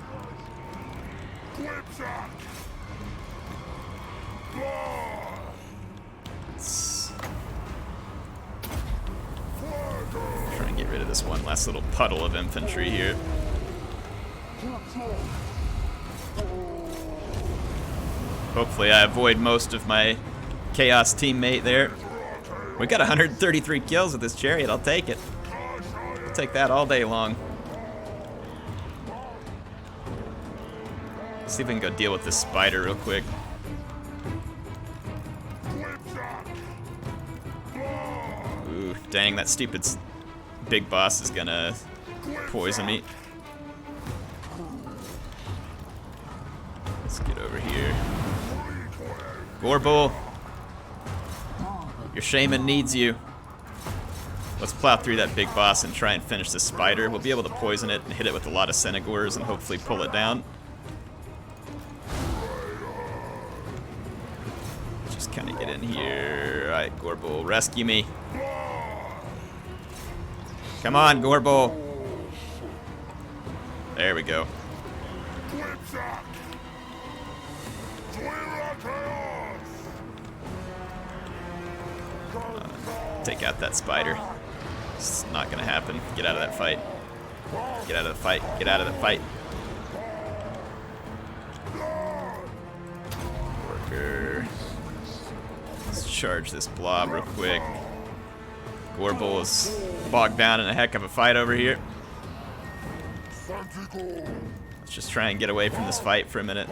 Try and get rid of this one last little puddle of infantry here. Hopefully I avoid most of my chaos teammate there. We got 133 kills with this chariot. I'll take it. I'll take that all day long. Let's see if we can go deal with this spider real quick. Ooh, dang, that stupid big boss is gonna poison me. Let's get over here. Gorbull, your shaman needs you. Let's plow through that big boss and try and finish this spider. We'll be able to poison it and hit it with a lot of Senegors and hopefully pull it down. Just kind of get in here. Alright, Gorbull, rescue me. Come on, Gorbull. There we go. Take out that spider. It's not gonna happen. Get out of that fight. Get out of the fight. Get out of the fight. Worker. Let's charge this blob real quick. Gorbull is bogged down in a heck of a fight over here. Let's just try and get away from this fight for a minute.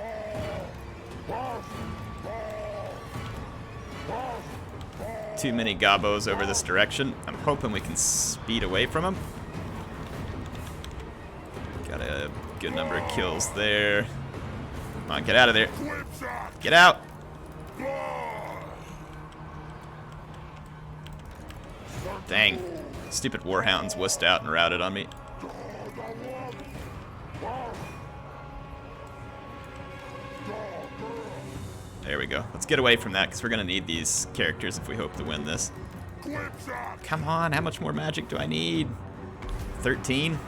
Too many gobos over this direction. I'm hoping we can speed away from him. Got a good number of kills there. Come on, get out of there. Get out! Dang. Stupid warhounds wussed out and routed on me. There we go. Let's get away from that because we're going to need these characters if we hope to win this. Come on, how much more magic do I need? 13?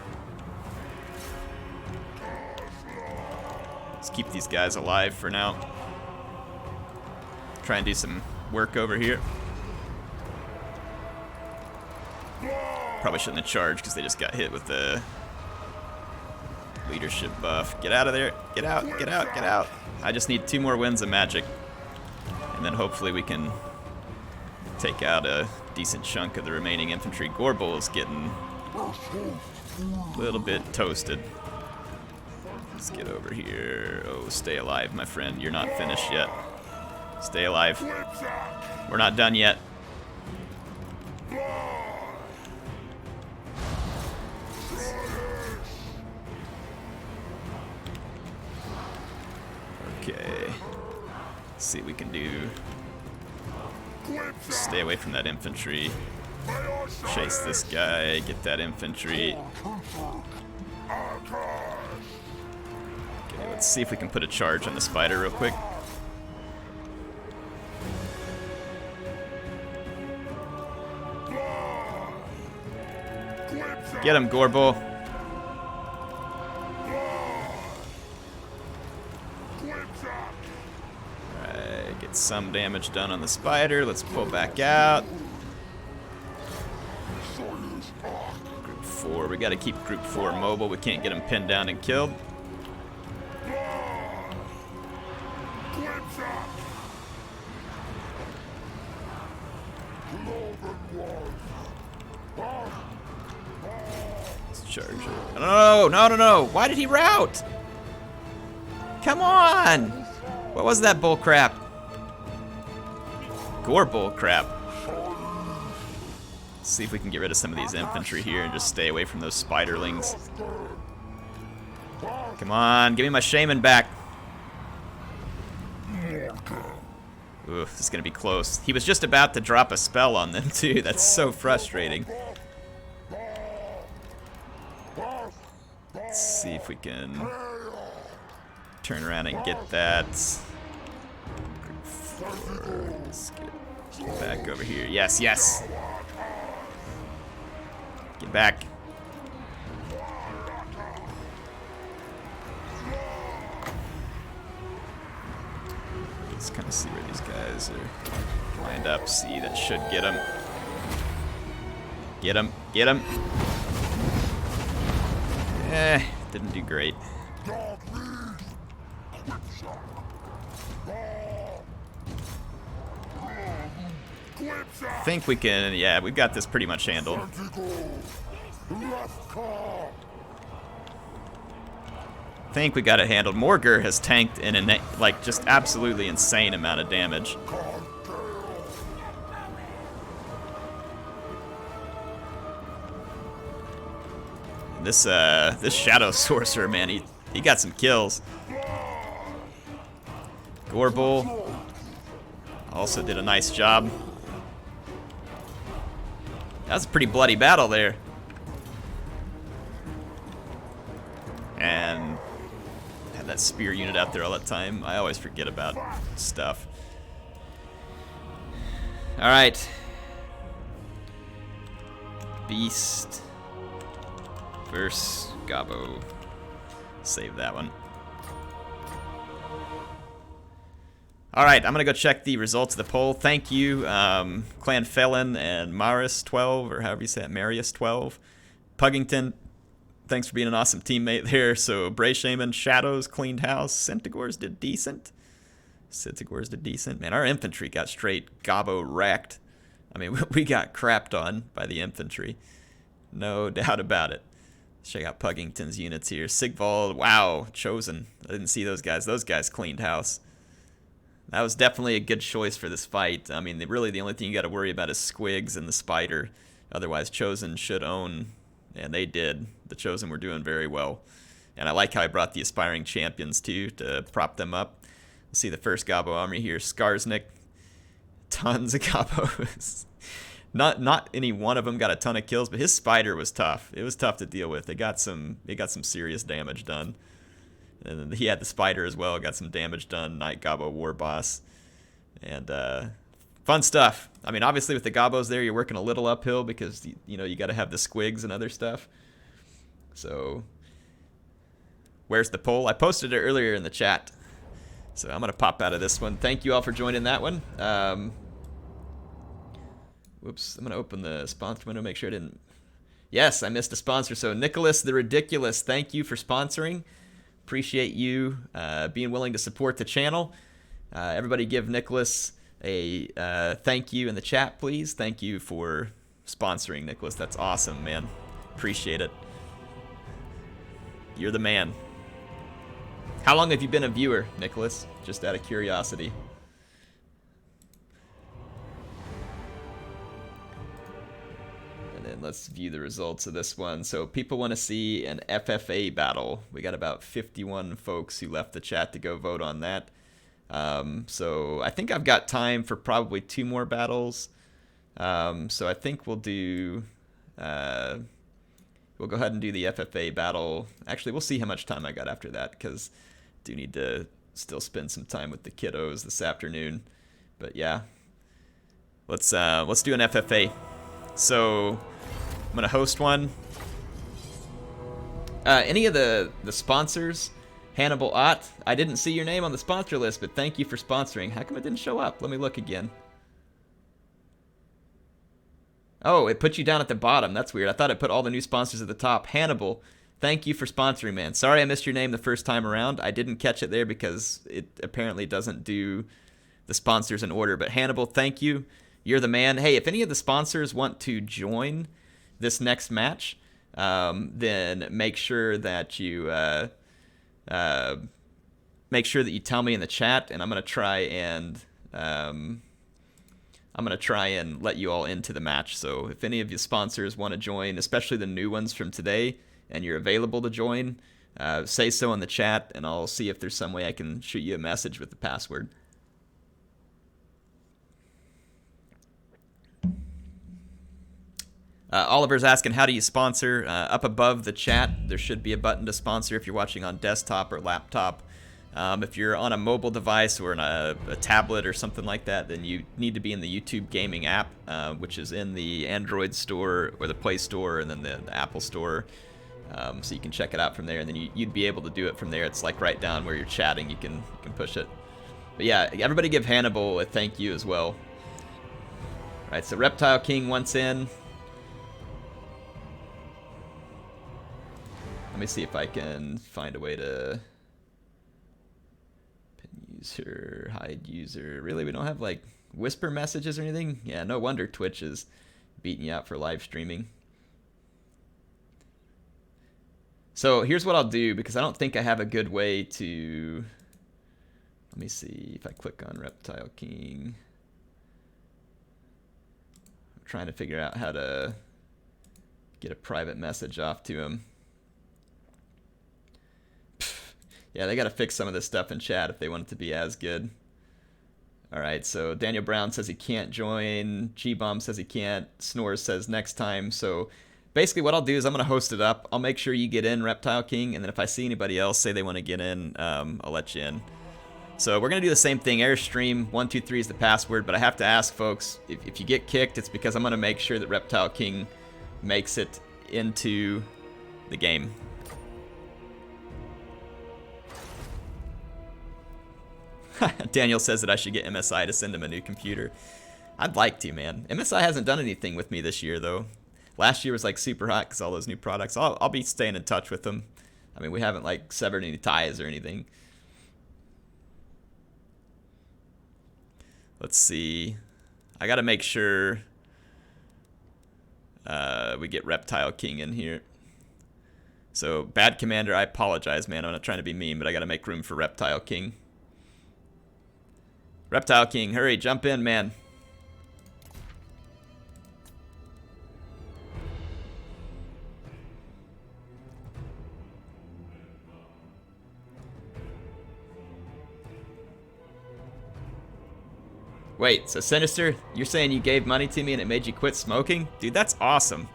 Let's keep these guys alive for now. Try and do some work over here. Probably shouldn't have charged because they just got hit with the leadership buff. Get out of there. Get out, get out, get out. I just need 2 more wins of magic. And then hopefully we can take out a decent chunk of the remaining infantry. Gorbull is getting a little bit toasted. Let's get over here. Oh, stay alive, my friend. You're not finished yet. Stay alive. We're not done yet. Okay. Let's see what we can do. Just stay away from that infantry. Chase this guy. Get that infantry. Okay, let's see if we can put a charge on the spider real quick. Get him, Gorbull. Alright, get some damage done on the spider. Let's pull back out. Group 4. We gotta keep Group 4 mobile. We can't get him pinned down and killed. Charge it. No, no, no, no. Why did he rout? Come on. What was that bull crap? Gorbull crap. Let's see if we can get rid of some of these infantry here and just stay away from those spiderlings. Come on, give me my shaman back. Oof, this is gonna be close. He was just about to drop a spell on them too. That's so frustrating. Let's see if we can turn around and get that. Let's get back over here. Yes, yes. Get back. Let's kind of see where these guys are lined up. See, that should get them. Get them. Get them. Didn't do great. I think we can, yeah, we've got this pretty much handled. I think we got it handled. Morgur has tanked in a, like, just absolutely insane amount of damage. This Shadow Sorcerer, man, he got some kills. Gorebull also did a nice job. That was a pretty bloody battle there. And had that spear unit out there all the time. I always forget about stuff. Alright. Beast versus Gabo. Save that one. Alright, I'm going to go check the results of the poll. Thank you, Clan Felon and Maris12, or however you say it, Marius12. Puggington, thanks for being an awesome teammate there. So, Bray Shaman, Shadows, cleaned house. Centigores did decent. Man, our infantry got straight Gabo wrecked. I mean, we got crapped on by the infantry. No doubt about it. Let's check out Puggington's units here. Sigvald, wow, Chosen. I didn't see those guys. Those guys cleaned house. That was definitely a good choice for this fight. I mean, really the only thing you got to worry about is Squigs and the Spider. Otherwise, Chosen should own, and they did. The Chosen were doing very well. And I like how I brought the Aspiring Champions, too, to prop them up. Let's see the first Gabo army here. Skarsnik. Tons of Gabos. Not any one of them got a ton of kills, but his Spider was tough. It was tough to deal with. It got some serious damage done. And then he had the Spider as well, got some damage done. Night Gabo War Boss. And fun stuff. I mean, obviously with the Gabos there, you're working a little uphill because, you know, you got to have the Squigs and other stuff. So, where's the poll? I posted it earlier in the chat. So I'm going to pop out of this one. Thank you all for joining that one. Whoops, I'm going to open the sponsor window, make sure I didn't... Yes, I missed a sponsor. So Nicholas the Ridiculous, thank you for sponsoring. Appreciate you being willing to support the channel. Everybody give Nicholas a thank you in the chat, please. Thank you for sponsoring, Nicholas. That's awesome, man. Appreciate it. You're the man. How long have you been a viewer, Nicholas? Just out of curiosity. And then let's view the results of this one. So people want to see an FFA battle. We got about 51 folks who left the chat to go vote on that. So I think I've got time for probably 2 more battles. So I think we'll do... we'll go ahead and do the FFA battle. Actually, we'll see how much time I got after that, because I do need to still spend some time with the kiddos this afternoon. But yeah, let's do an FFA. So I'm gonna host one. Any of the sponsors, Hannibal Ott, I didn't see your name on the sponsor list, but thank you for sponsoring. How come it didn't show up? Let me look again. Oh, it put you down at the bottom. That's weird. I thought it put all the new sponsors at the top. Hannibal, thank you for sponsoring, man. Sorry I missed your name the first time around. I didn't catch it there because it apparently doesn't do the sponsors in order. But Hannibal, thank you. You're the man. Hey, if any of the sponsors want to join this next match, then make sure that you tell me in the chat, and I'm gonna try and let you all into the match. So if any of you sponsors want to join, especially the new ones from today, and you're available to join, say so in the chat, and I'll see if there's some way I can shoot you a message with the password. Oliver's asking, how do you sponsor? Up above the chat, there should be a button to sponsor if you're watching on desktop or laptop. If you're on a mobile device or in a tablet or something like that, then you need to be in the YouTube Gaming app, which is in the Android store or the Play Store and then the Apple Store. So you can check it out from there, and then you'd be able to do it from there. It's like right down where you're chatting. You can push it. But yeah, everybody give Hannibal a thank you as well. All right, so Reptile King once in. Let me see if I can find a way to pin user, hide user. Really, we don't have like whisper messages or anything? Yeah, no wonder Twitch is beating you out for live streaming. So here's what I'll do, because I don't think I have a good way to... Let me see if I click on Reptile King. I'm trying to figure out how to get a private message off to him. Yeah, they got to fix some of this stuff in chat if they want it to be as good. All right, so Daniel Brown says he can't join. G-Bomb says he can't. Snores says next time. So basically what I'll do is I'm going to host it up. I'll make sure you get in, Reptile King, and then if I see anybody else say they want to get in, I'll let you in. So we're going to do the same thing. Airstream123 is the password, but I have to ask folks, if you get kicked, it's because I'm going to make sure that Reptile King makes it into the game. Daniel says that I should get MSI to send him a new computer. I'd like to, man. MSI hasn't done anything with me this year, though. Last year was like super hot because all those new products. I'll be staying in touch with them. I mean, we haven't like severed any ties or anything. Let's see. I got to make sure we get Reptile King in here. So, Bad Commander, I apologize, man. I'm not trying to be mean, but I got to make room for Reptile King. Reptile King, hurry, jump in, man. Wait, so Sinister, you're saying you gave money to me and it made you quit smoking? Dude, that's awesome.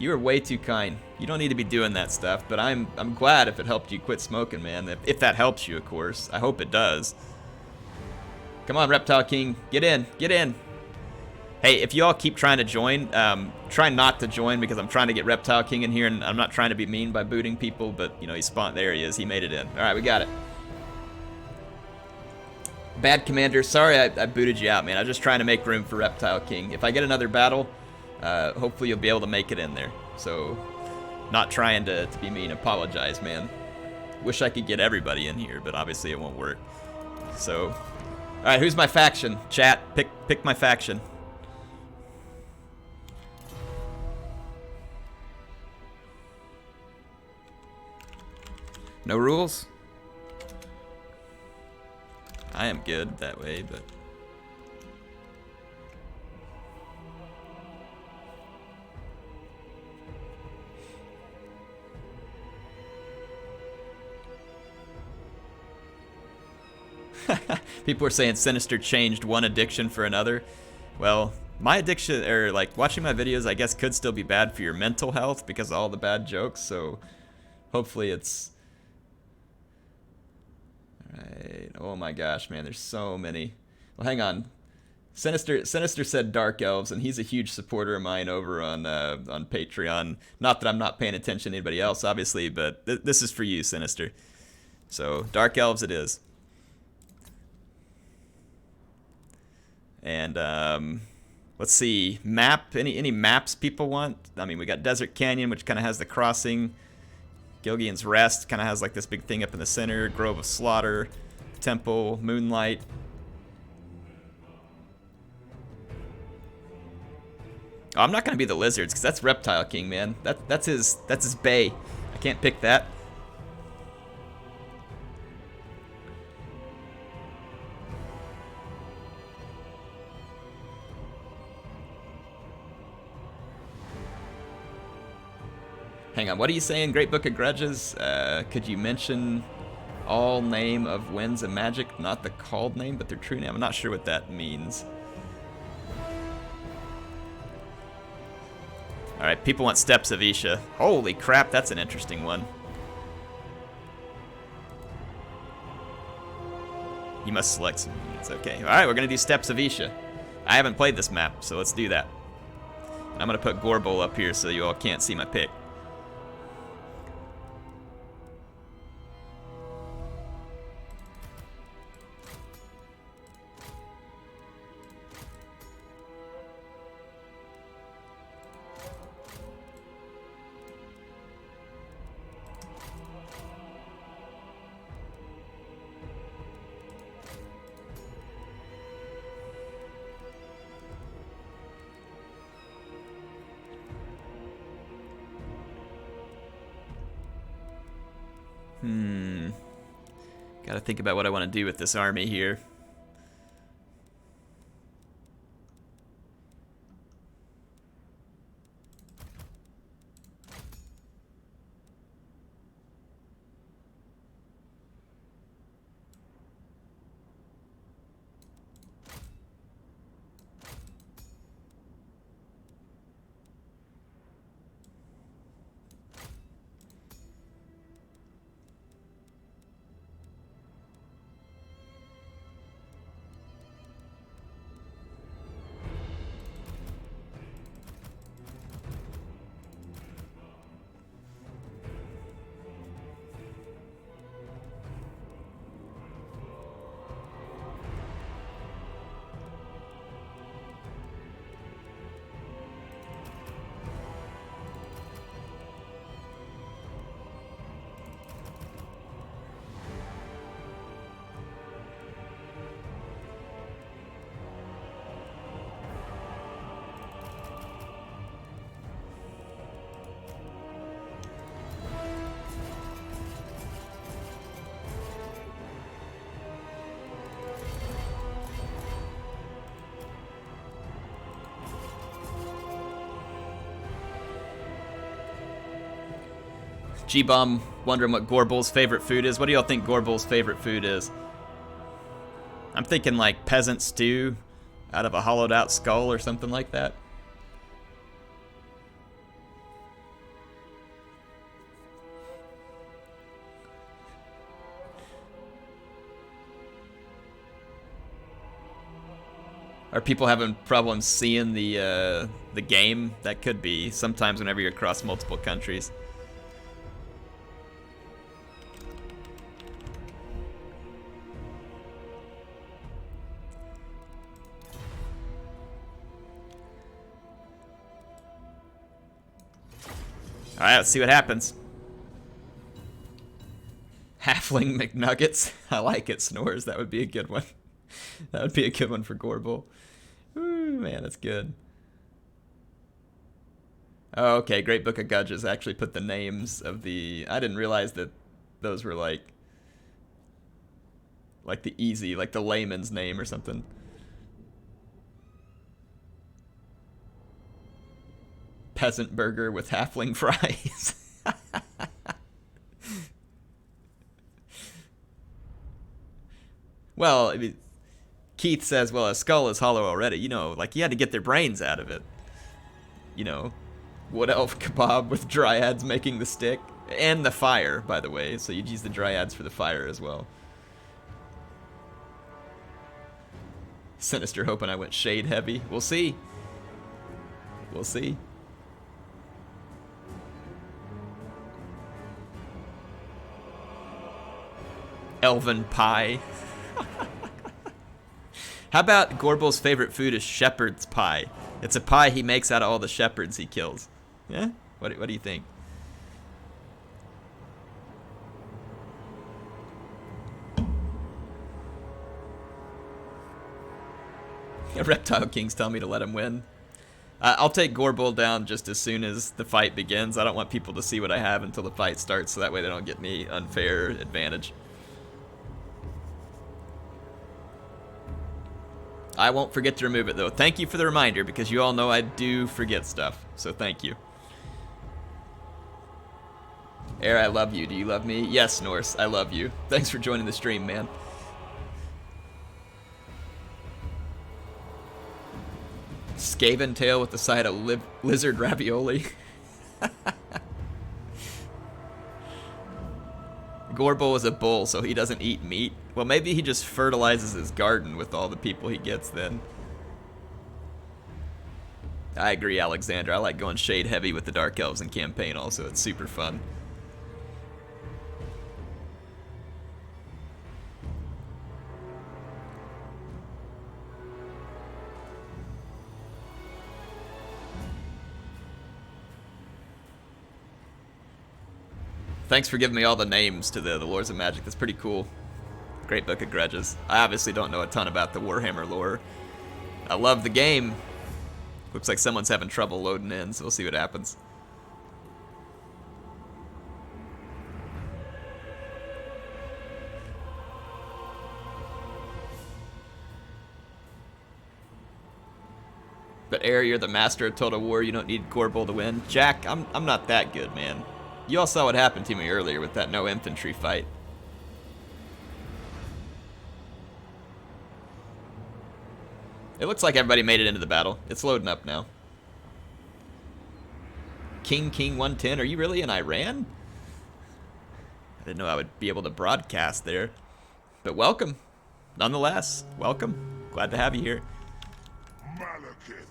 You are way too kind. You don't need to be doing that stuff, but I'm glad if it helped you quit smoking, man. If that helps you, of course. I hope it does. Come on, Reptile King. Get in. Get in. Hey, if you all keep trying to join, try not to join because I'm trying to get Reptile King in here, and I'm not trying to be mean by booting people, but, you know, he spawned. There he is. He made it in. All right, we got it. Bad Commander, sorry I booted you out, man. I was just trying to make room for Reptile King. If I get another battle, hopefully you'll be able to make it in there. So, not trying to be mean. Apologize, man. Wish I could get everybody in here, but obviously it won't work. So... Alright, who's my faction? Chat, pick my faction. No rules? I am good that way, but... People are saying Sinister changed one addiction for another. Well, my addiction, or like watching my videos, I guess could still be bad for your mental health because of all the bad jokes, so hopefully it's... Alright, oh my gosh, man, there's so many. Well, hang on. Sinister said Dark Elves, and he's a huge supporter of mine over on Patreon. Not that I'm not paying attention to anybody else, obviously, but this is for you, Sinister. So, Dark Elves it is. And let's see, map. Any maps people want? I mean, we got Desert Canyon, which kind of has the crossing. Gilgian's Rest kind of has like this big thing up in the center. Grove of Slaughter, Temple, Moonlight. Oh, I'm not gonna be the Lizards because that's Reptile King, man. That's his bay. I can't pick that. Hang on, what are you saying, Great Book of Grudges? Could you mention all name of Winds of Magic, not the called name, but their true name? I'm not sure what that means. Alright, people want Steps of Isha. Holy crap, that's an interesting one. You must select some units, okay. Alright, we're gonna do Steps of Isha. I haven't played this map, so let's do that. I'm gonna put Gorbol up here so you all can't see my pick. Gotta think about what I want to do with this army here. G-Bomb wondering what Gorbul's favorite food is. What do y'all think Gorbul's favorite food is? I'm thinking like peasant stew out of a hollowed out skull or something like that. Are people having problems seeing the game? That could be sometimes whenever you're across multiple countries. Alright, let's see what happens. Halfling McNuggets. I like it, Snores. That would be a good one. That would be a good one for Gorbul. Ooh, man, that's good. Oh, okay, Great Book of Gudges actually put the names of the... I didn't realize that those were like the easy, like the layman's name or something. Peasant burger with halfling fries. Well, I mean, Keith says, well, a skull is hollow already. You know, like, you had to get their brains out of it. You know, wood elf kebab with dryads making the stick. And the fire, by the way. So you'd use the dryads for the fire as well. Sinister hoping I went shade heavy. We'll see. We'll see. Elven pie. How about Gorbul's favorite food is shepherd's pie? It's a pie he makes out of all the shepherds he kills. Yeah? What do you think? Reptile King's telling me to let him win. I'll take Gorbul down just as soon as the fight begins. I don't want people to see what I have until the fight starts, so that way they don't get any unfair advantage. I won't forget to remove it, though. Thank you for the reminder, because you all know I do forget stuff. So thank you. Air, I love you. Do you love me? Yes, Norse, I love you. Thanks for joining the stream, man. Skaven tail with the side of lizard ravioli. Gorbul is a bull, so he doesn't eat meat. Well, maybe he just fertilizes his garden with all the people he gets then. I agree, Alexander. I like going shade heavy with the Dark Elves in campaign also. It's super fun. Thanks for giving me all the names to the Lords of Magic. That's pretty cool. Great Book of Grudges. I obviously don't know a ton about the Warhammer lore. I love the game. Looks like someone's having trouble loading in, so we'll see what happens. But Air, you're the master of Total War. You don't need Gorbul to win. Jack, I'm not that good, man. You all saw what happened to me earlier with that no infantry fight. It looks like everybody made it into the battle. It's loading up now. King 110, are you really in Iran? I didn't know I would be able to broadcast there. But welcome. Nonetheless, welcome. Glad to have you here. Malekith.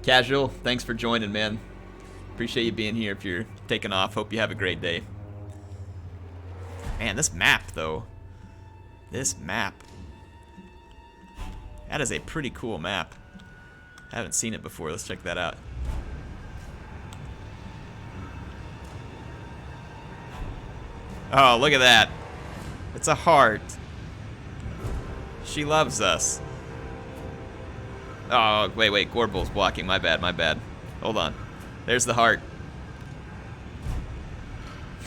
Casual, thanks for joining, man. Appreciate you being here if you're taking off. Hope you have a great day. Man, this map, though. This map. That is a pretty cool map. I haven't seen it before. Let's check that out. Oh, look at that. It's a heart. She loves us. Oh, wait. Gorbul's blocking. My bad. Hold on. There's the heart.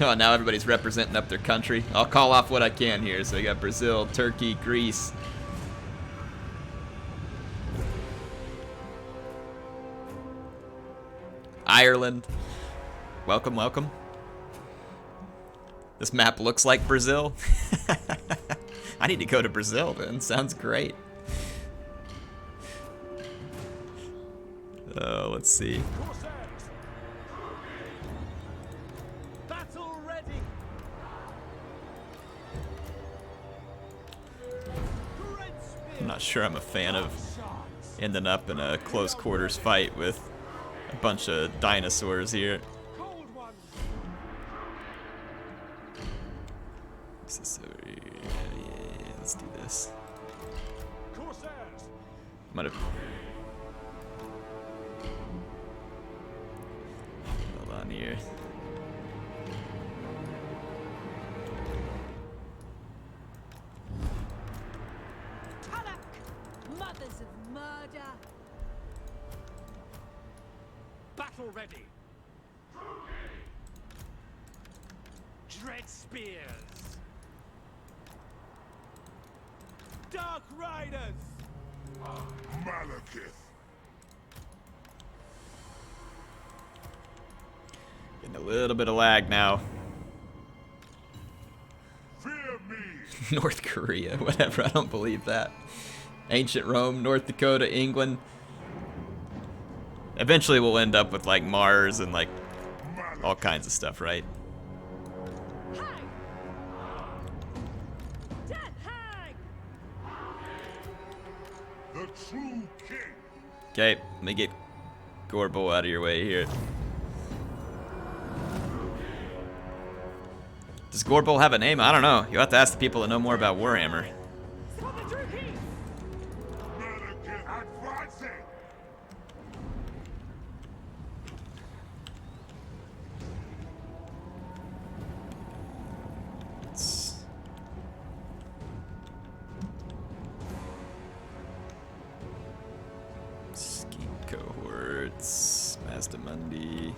Oh, now everybody's representing up their country. I'll call off what I can here. So we got Brazil, Turkey, Greece. Ireland. Welcome, welcome. This map looks like Brazil. I need to go to Brazil then. Sounds great. Let's see. Corsairs. Battle ready. Great spear. I'm not sure I'm a fan of ending up in a close quarters fight with a bunch of dinosaurs here. Cold one. Is this over here? Yeah, let's do this. Corsairs. I'm gonna. Hold on here. titanic, mothers of murder. Battle ready. Dread spears. Dark riders. Malekith. Getting a little bit of lag now. Fear me. North Korea, whatever. I don't believe that. Ancient Rome, North Dakota, England. Eventually we'll end up with like Mars and like all kinds of stuff, right? Hang! Death hang! The true king. Okay, let me get Gorbo out of your way here. Does Gorbo have a name? I don't know. You'll have to ask the people that know more about Warhammer. Malekith advancing. Scheme cohorts, Mazdamundi.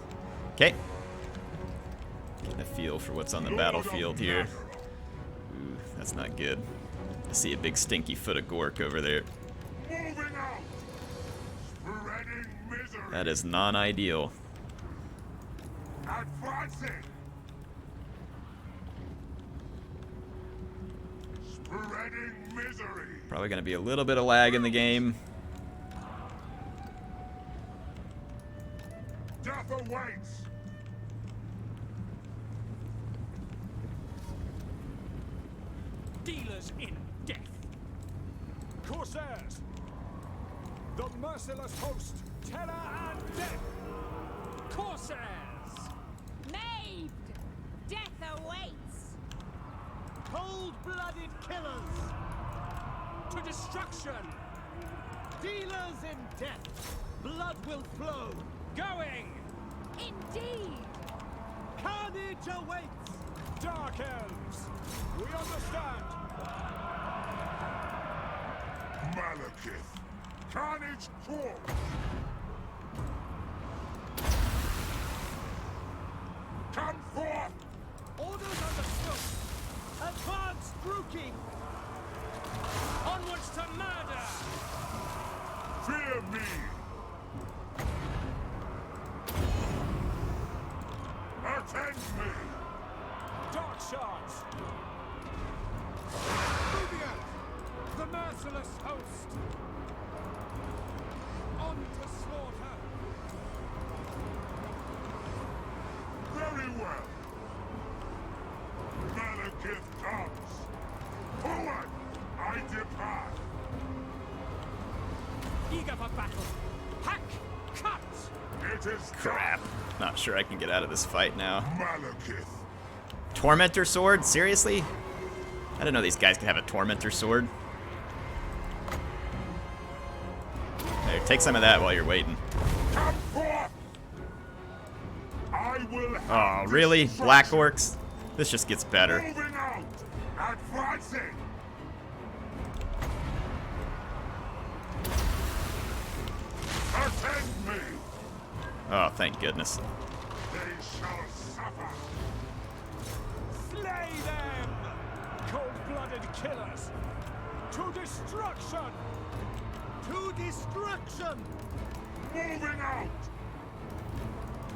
Okay. Getting a feel for what's on the battlefield here. Ooh, that's not good. I see a big stinky foot of Gork over there. Moving out. Spreading misery. That is non-ideal. Advancing. Spreading misery. Probably going to be a little bit of lag in the game. Death awaits. Dealers in death. Corsairs. The merciless host. Terror and death. Corsairs. Maved! Death awaits! Cold-blooded killers. To destruction. Dealers in death. Blood will flow. Going. Indeed! Carnage awaits. Dark elves. We understand. Malekith. Carnage force. Come forth. Orders understood. Advance, Brookie. Onwards to murder. Fear me. Attend me. Dark shards. Moving out. The merciless host. On to slaughter. Very well. Malekith comes. Forward. I depart. Eager for battle. Hack. Cut. It is Crap. Not sure I can get out of this fight now. Malekith. Tormentor sword? Seriously? I didn't know these guys could have a Tormentor sword. There, take some of that while you're waiting. Come forth. I will Oh, have really? destruction. Black Orcs? This just gets better. Moving out. Advancing. Attend me. Oh, thank goodness. They shall suffer. Slay them. Cold-blooded killers. To destruction. To destruction. Moving out.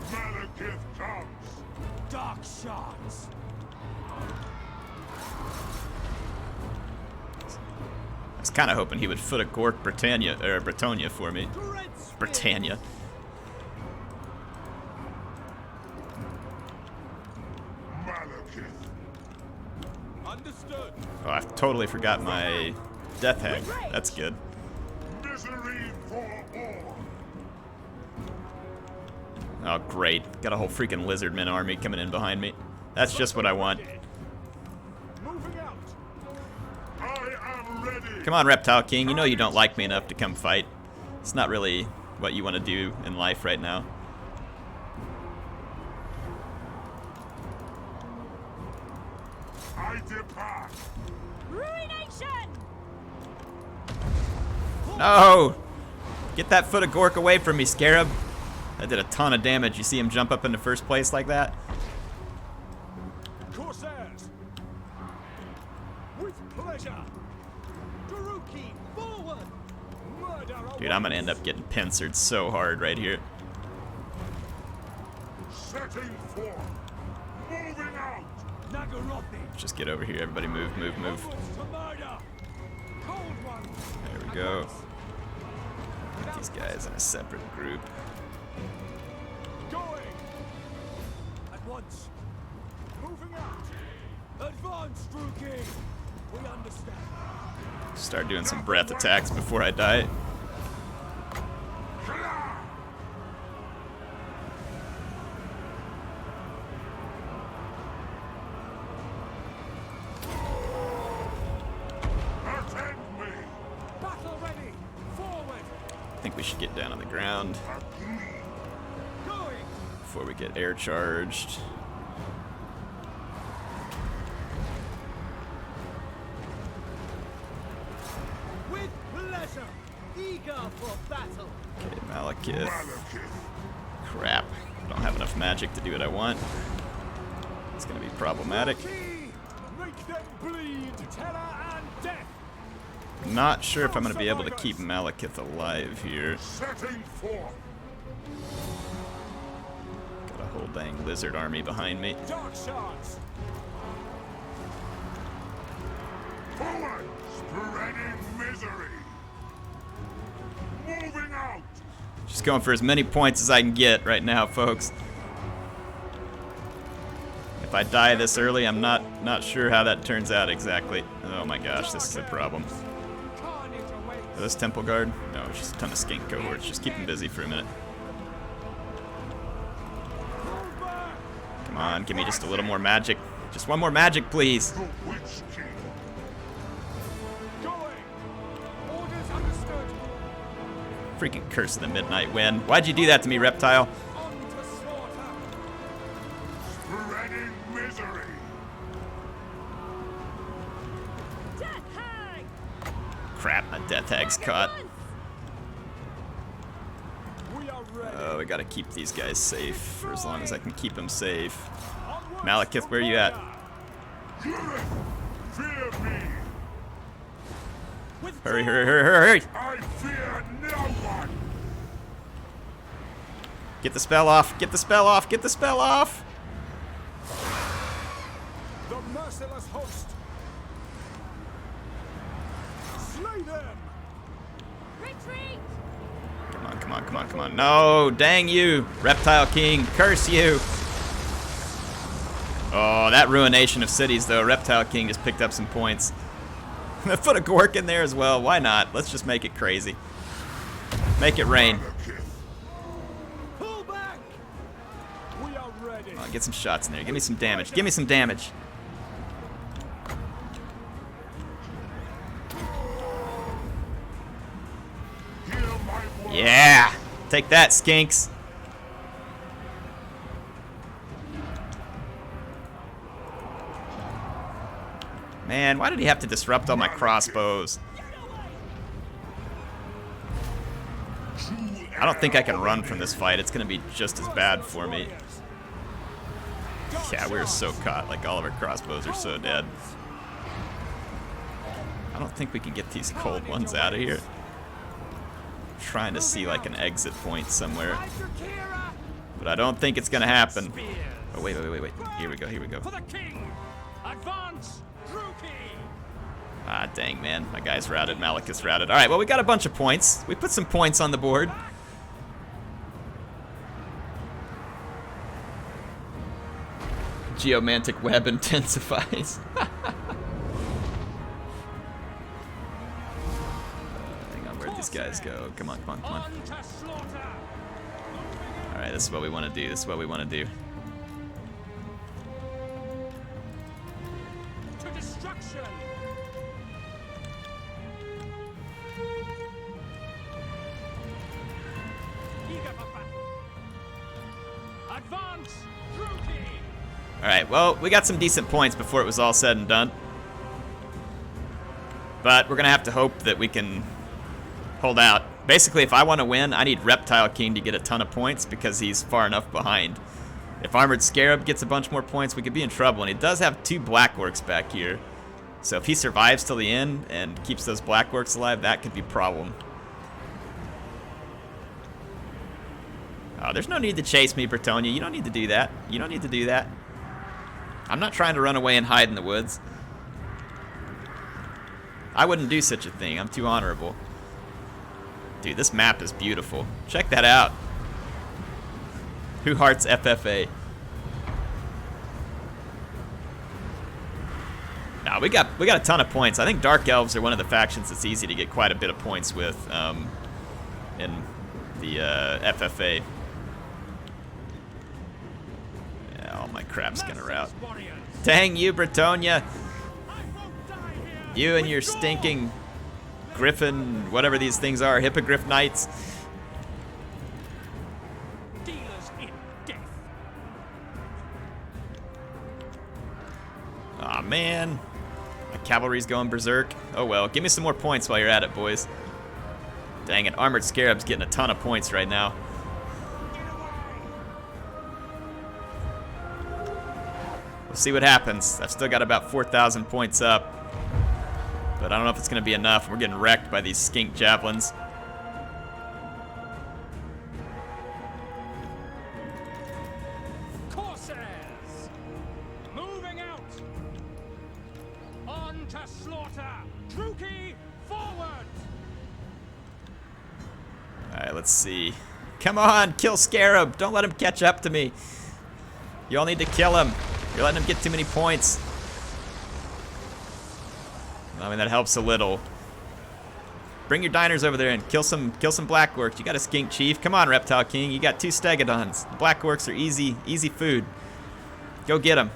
Malekith comes. Dark shards. I was kind of hoping he would foot a Gork Britannia for me. Dread spear. Britannia. Malekith. Understood. Oh, I totally forgot my Death Hag. That's good. Misery for all. Oh, great. Got a whole freaking Lizardman army coming in behind me. That's just what I want. Moving out. I am ready. Come on, Reptile King. You know you don't like me enough to come fight. It's not really what you want to do in life right now. I depart. Ruination! No! Get that foot of Gork away from me, Scarab. That did a ton of damage. You see him jump up into first place like that? Corsairs. With pleasure. Daruki, forward. Murder. Dude, I'm gonna end up getting pincered so hard right here. Setting forth. Moving out. Nagarothi. Just get over here. Everybody move, move, move. Onwards to murder. Cold one. There we go. Put these guys in a separate group. Going. At once. Moving out. Advance, Druki. We understand. Start doing some breath attacks before I die. Attend me. Battle ready. Forward. I think we should get down on the ground Going. before we get air charged. With pleasure. Eager for battle. Okay, Malekith. Malekith. Crap. Don't have enough magic to do what I want. It's gonna be problematic. Key. Make them bleed. Terror and death. Not sure if I'm gonna be able to keep Malekith alive here. Setting forth. Got a whole dang lizard army behind me. Dark shards. Forward. Spreading misery. Moving out. Just going for as many points as I can get right now, folks. If I die this early, I'm not sure how that turns out exactly. Oh my gosh, this is a problem. Carnage awaits. Are those Temple Guard? No, it's just a ton of skink cohorts. Just keep them busy for a minute. Move back. Come on, give me just a little more magic. Just one more magic, please. The Witch King. Going. Orders understood. Freaking curse of the midnight wind. Why'd you do that to me, Reptile? On to slaughter. Spreading misery. Death hag! Crap, my Death Hag's caught. We are ready. Oh, we gotta keep these guys safe for as long as I can keep them safe. Onwards Malekith, to where are you at? murder. Fear me. Withdraw. Hurry, hurry, hurry, hurry, hurry! I fear no one. Get the spell off, get the spell off, get the spell off! The merciless host. Slay them. Retreat! Come on, come on, come on, come on. No, dang you, Reptile King, curse you! Oh, that ruination of cities, though. Reptile King just picked up some points. Put a Gork in there as well. Why not? Let's just make it crazy. Make it rain. Malekith. Pull back. We are ready. Come on, get some shots in there. Give me some damage. Give me some damage. Hear my word. Yeah! Take that, skinks. Man, why did he have to disrupt all my crossbows? I don't think I can run from this fight. It's going to be just as bad for me. Yeah, we're so caught. Like, all of our crossbows are so dead. I don't think we can get these cold ones out of here. I'm trying to see, like, an exit point somewhere. but I don't think it's gonna happen. Spears. Oh, wait. Here we go. For the king. Advance, Druki. Ah, dang, man. My guy's routed. Malachus routed. All right, well, we got a bunch of points. We put some points on the board. Geomantic web intensifies. Hang on, where'd these guys go? Come on. On to slaughter. All right, this is what we want to do. To destruction. Eager for battle. Advance, Druki. All right, well, we got some decent points before it was all said and done. But we're going to have to hope that we can hold out. Basically, if I want to win, I need Reptile King to get a ton of points because he's far enough behind. If Armored Scarab gets a bunch more points, we could be in trouble. And he does have 2 Black Orcs back here. So if he survives till the end and keeps those Black Orcs alive, that could be a problem. Oh, there's no need to chase me, Bretonia. You don't need to do that. I'm not trying to run away and hide in the woods. I wouldn't do such a thing. I'm too honorable. Dude, this map is beautiful. Check that out. Who hearts FFA? Nah, we got a ton of points. I think Dark Elves are one of the factions that's easy to get quite a bit of points with in the FFA. Yeah, all my crap's gonna rout. Dang you, Bretonia! You and your stinking Griffin, whatever these things are, Hippogriff Knights. Dealers in death. Aw, man. My cavalry's going berserk. Oh well, give me some more points while you're at it, boys. Dang it, Armored Scarab's getting a ton of points right now. We'll see what happens. I've still got about 4,000 points up. But I don't know if it's going to be enough. We're getting wrecked by these skink javelins. Corsairs. Moving out. On to slaughter. Druki, forward. Alright, let's see. Come on, kill Scarab. Don't let him catch up to me. You all need to kill him. You're letting him get too many points. I mean, that helps a little. Bring your diners over there and kill some Black Orcs. You got a skink chief. Come on, Reptile King. You got 2 Stegodons. The Black Orcs are easy food. Go get them.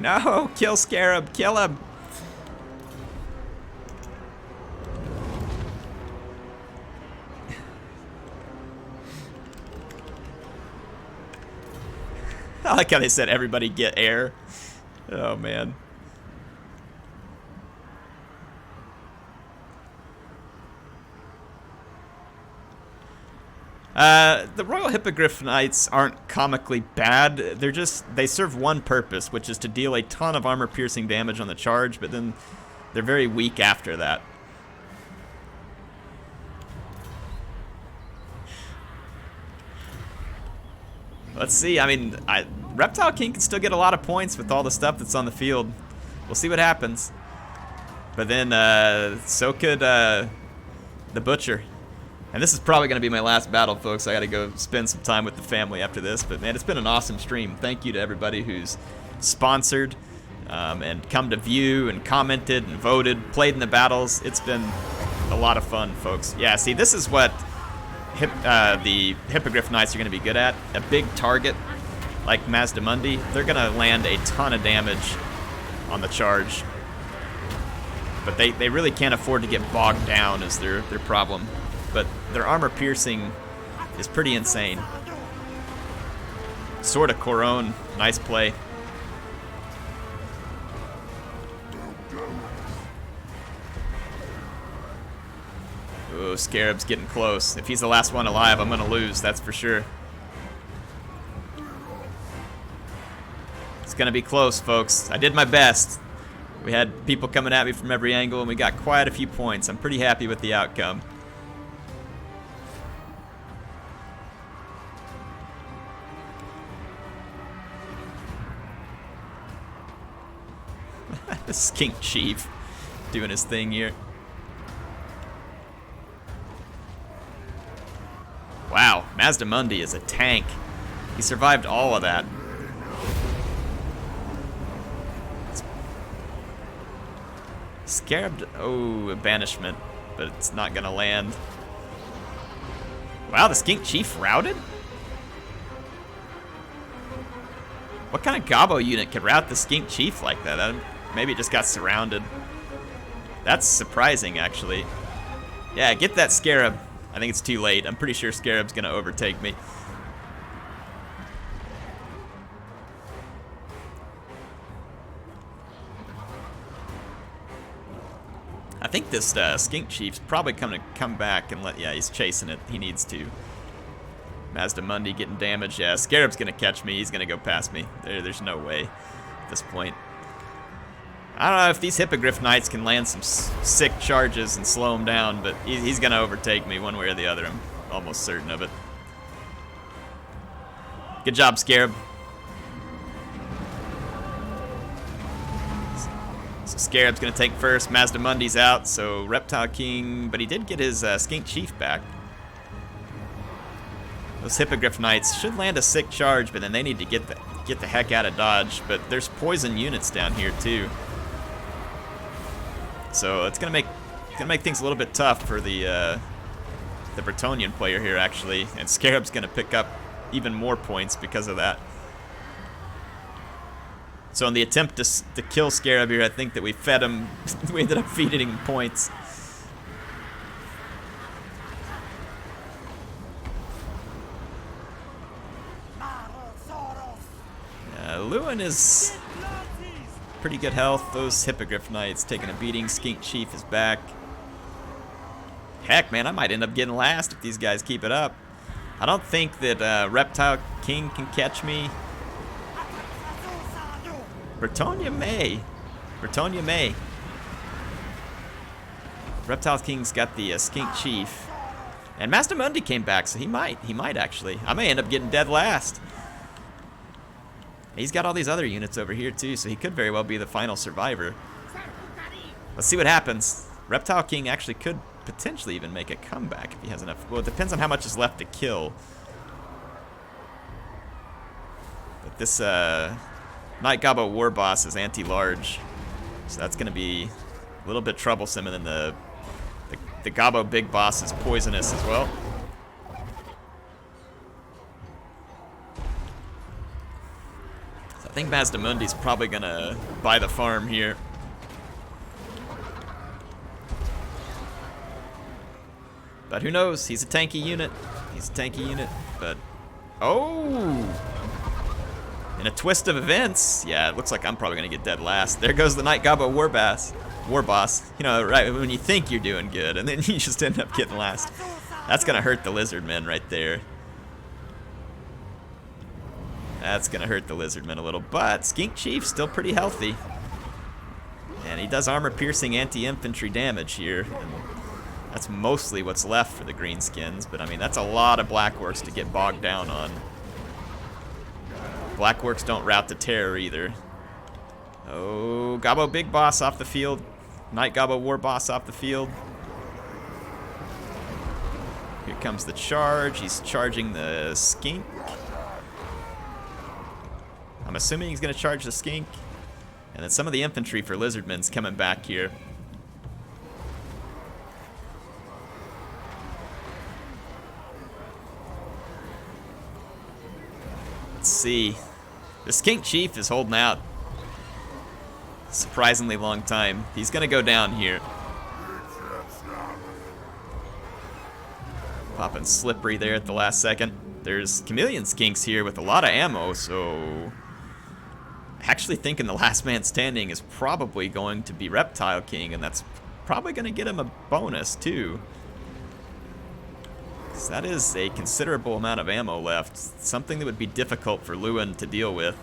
No, kill Scarab. Kill him. I like how they said everybody get air. Oh, man. The Royal Hippogriff Knights aren't comically bad. They serve one purpose, which is to deal a ton of armor-piercing damage on the charge, but then they're very weak after that. Let's see. I mean, Reptile King can still get a lot of points with all the stuff that's on the field. We'll see what happens. But then, so could the Butcher. And this is probably going to be my last battle, folks. I got to go spend some time with the family after this. But, man, it's been an awesome stream. Thank you to everybody who's sponsored and come to view and commented and voted, played in the battles. It's been a lot of fun, folks. Yeah, see, this is what the Hippogriff Knights are going to be good at. A big target like Mazdamundi, they're going to land a ton of damage on the charge. But they really can't afford to get bogged down is their problem. But their armor piercing is pretty insane. Sword of Coron, nice play. Ooh, Scarab's getting close. If he's the last one alive, I'm gonna lose, that's for sure. It's gonna be close, folks. I did my best. We had people coming at me from every angle, and we got quite a few points. I'm pretty happy with the outcome. The skink chief doing his thing here. Wow, Mazdamundi is a tank. He survived all of that. Scarab, oh, a banishment, but it's not gonna land. Wow, the skink chief routed? What kind of Gobbo unit could rout the skink chief like that? Maybe it just got surrounded. That's surprising, actually. Yeah, get that Scarab. I think it's too late. I'm pretty sure Scarab's gonna overtake me. I think this skink chief's probably gonna come back and yeah, he's chasing it. He needs to. Mazdamundi getting damaged. Yeah, Scarab's gonna catch me. He's gonna go past me. There's no way at this point. I don't know if these Hippogriff Knights can land some sick charges and slow him down, but he's gonna overtake me one way or the other. I'm almost certain of it. Good job, Scarab. So Scarab's gonna take first. Mazdamundi's out, so Reptile King, but he did get his skink chief back. Those Hippogriff Knights should land a sick charge, but then they need to get the heck out of dodge. But there's poison units down here too, so it's gonna make things a little bit tough for the Bretonnian player here actually. And Scarab's gonna pick up even more points because of that. So in the attempt to kill Scarab here, I think that we fed him. We ended up feeding him points. Lewin is pretty good health. Those Hippogriff Knights taking a beating. Skink Chief is back. Heck, man, I might end up getting last if these guys keep it up. I don't think that Reptile King can catch me. Bretonnia may. Bretonnia may. Reptile King's got the Skink Chief. And Mazdamundi came back, so he might actually. I may end up getting dead last. He's got all these other units over here too, so he could very well be the final survivor. Let's see what happens. Reptile King actually could potentially even make a comeback if he has enough. Well, it depends on how much is left to kill. But this Night Gobbo War Boss is anti-large, so that's going to be a little bit troublesome. And then the Gobbo Big Boss is poisonous as well. I think Mazdamundi's probably gonna buy the farm here. But who knows? He's a tanky unit. He's a tanky unit. But oh, in a twist of events, yeah, it looks like I'm probably gonna get dead last. There goes the Night Gobbo War Boss. You know, right when you think you're doing good, and then you just end up getting last. That's gonna hurt the Lizardmen right there. That's gonna hurt the Lizardmen a little, but Skink Chief's still pretty healthy. And he does armor-piercing anti-infantry damage here. And that's mostly what's left for the Greenskins, but I mean, that's a lot of Blackworks to get bogged down on. Blackworks don't rout the terror either. Oh, Gobbo Big Boss off the field. Night Gobbo War Boss off the field. Here comes the charge. He's charging the Skink. I'm assuming he's going to charge the Skink. And then some of the infantry for Lizardmen's coming back here. Let's see. The Skink Chief is holding out a surprisingly long time. He's going to go down here. Popping Slippery there at the last second. There's Chameleon Skinks here with a lot of ammo, so actually thinking the last man standing is probably going to be Reptile King, and that's probably going to get him a bonus too. So that is a considerable amount of ammo left, something that would be difficult for Lewin to deal with,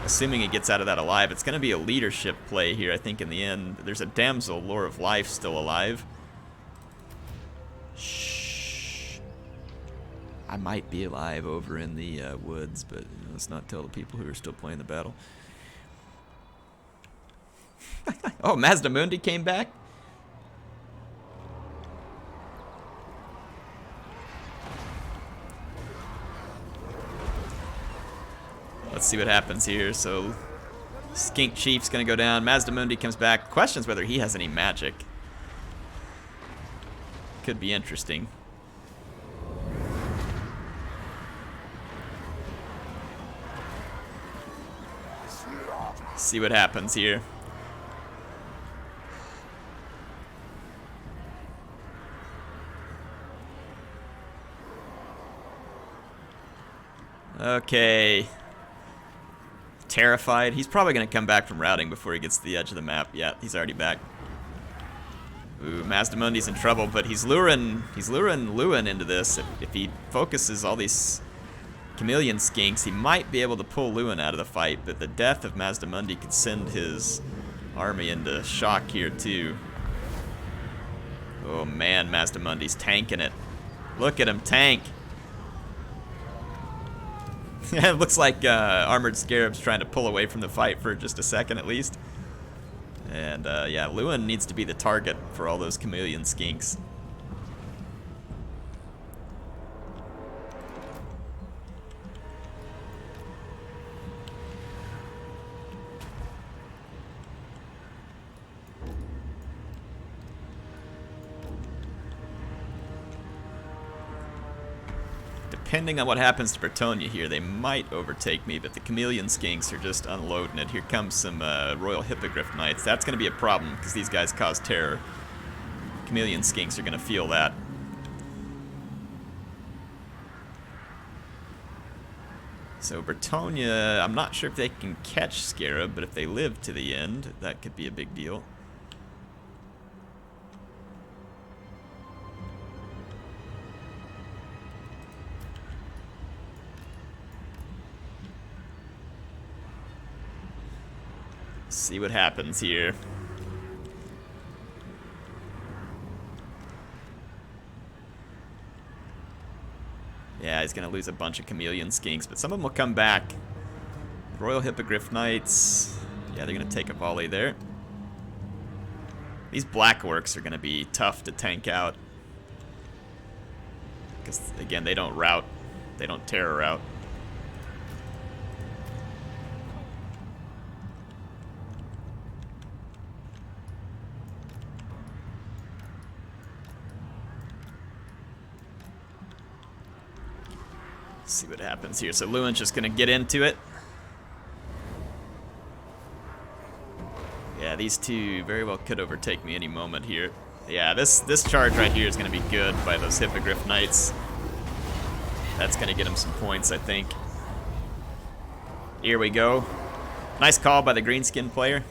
assuming he gets out of that alive. It's going to be a leadership play here, I think, in the end. There's a Damsel, Lore of Life, still alive. Shh. I might be alive over in the woods, but let's not tell the people who are still playing the battle. Oh, Mazdamundi came back? Let's see what happens here. So, Skink Chief's gonna go down. Mazdamundi comes back. Questions whether he has any magic. Could be interesting. See what happens here. Okay. Terrified. He's probably going to come back from routing before he gets to the edge of the map. Yeah, he's already back. Ooh, Mazdamundi's in trouble, but he's luring Lewin into this. If he focuses all these chameleon skinks, he might be able to pull Lewin out of the fight, but the death of Mazdamundi could send his army into shock here too. Oh man, Mazdamundi's tanking it. Look at him tank. It looks like Armored Scarab's trying to pull away from the fight for just a second at least. And yeah, Lewin needs to be the target for all those chameleon skinks. Depending on what happens to Bretonnia here, they might overtake me, but the chameleon skinks are just unloading it. Here comes some Royal Hippogriff Knights. That's going to be a problem, because these guys cause terror. Chameleon skinks are going to feel that. So Bretonnia, I'm not sure if they can catch Scarab, but if they live to the end, that could be a big deal. See what happens here. Yeah, he's gonna lose a bunch of chameleon skinks, but some of them will come back. Royal Hippogriff Knights. Yeah, they're gonna take a volley there. These black orcs are gonna be tough to tank out. Because, again, they don't rout. They don't terror rout. See what happens here. So Lewin's just gonna get into it. Yeah, these two very well could overtake me any moment here. Yeah, this charge right here is gonna be good by those Hippogriff Knights. That's gonna get him some points, I think. Here we go. Nice call by the greenskin player.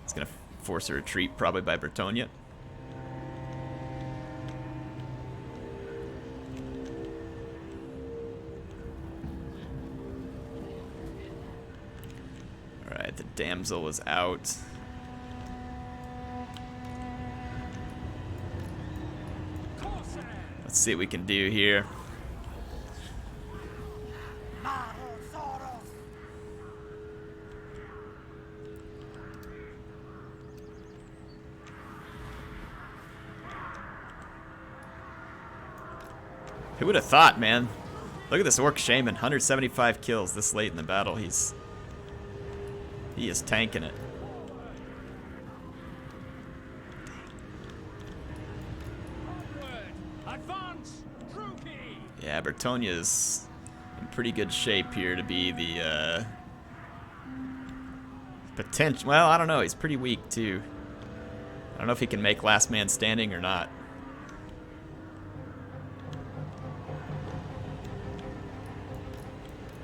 It's gonna force a retreat probably by Bretonnia. Alright, the damsel was out. Let's see what we can do here. Who would have thought, man? Look at this Orc Shaman, 175 kills this late in the battle. He is tanking it. Yeah, Bretonnia's in pretty good shape here to be the potential. Well, I don't know. He's pretty weak too. I don't know if he can make last man standing or not.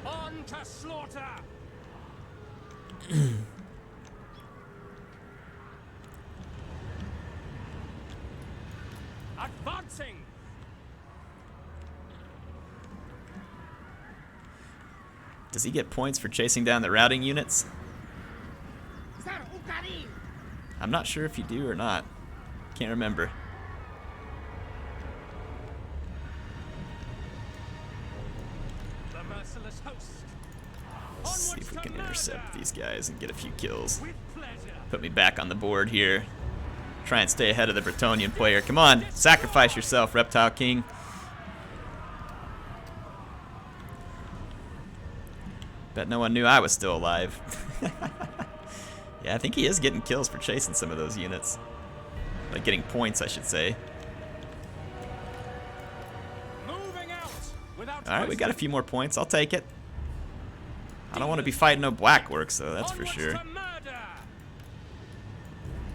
On to slaughter! Advancing! Does he get points for chasing down the routing units? I'm not sure if you do or not. Can't remember. The merciless host. see if we can intercept these guys and get a few kills. With pleasure. Put me back on the board here. Try and stay ahead of the Bretonnian player. Come on, sacrifice yourself, Reptile King. Bet no one knew I was still alive. Yeah, I think he is getting kills for chasing some of those units. Like getting points, I should say. Moving out without Alright, we got a few more points. I'll take it. I don't want to be fighting no blackworks, though, that's for Onwards sure. to murder.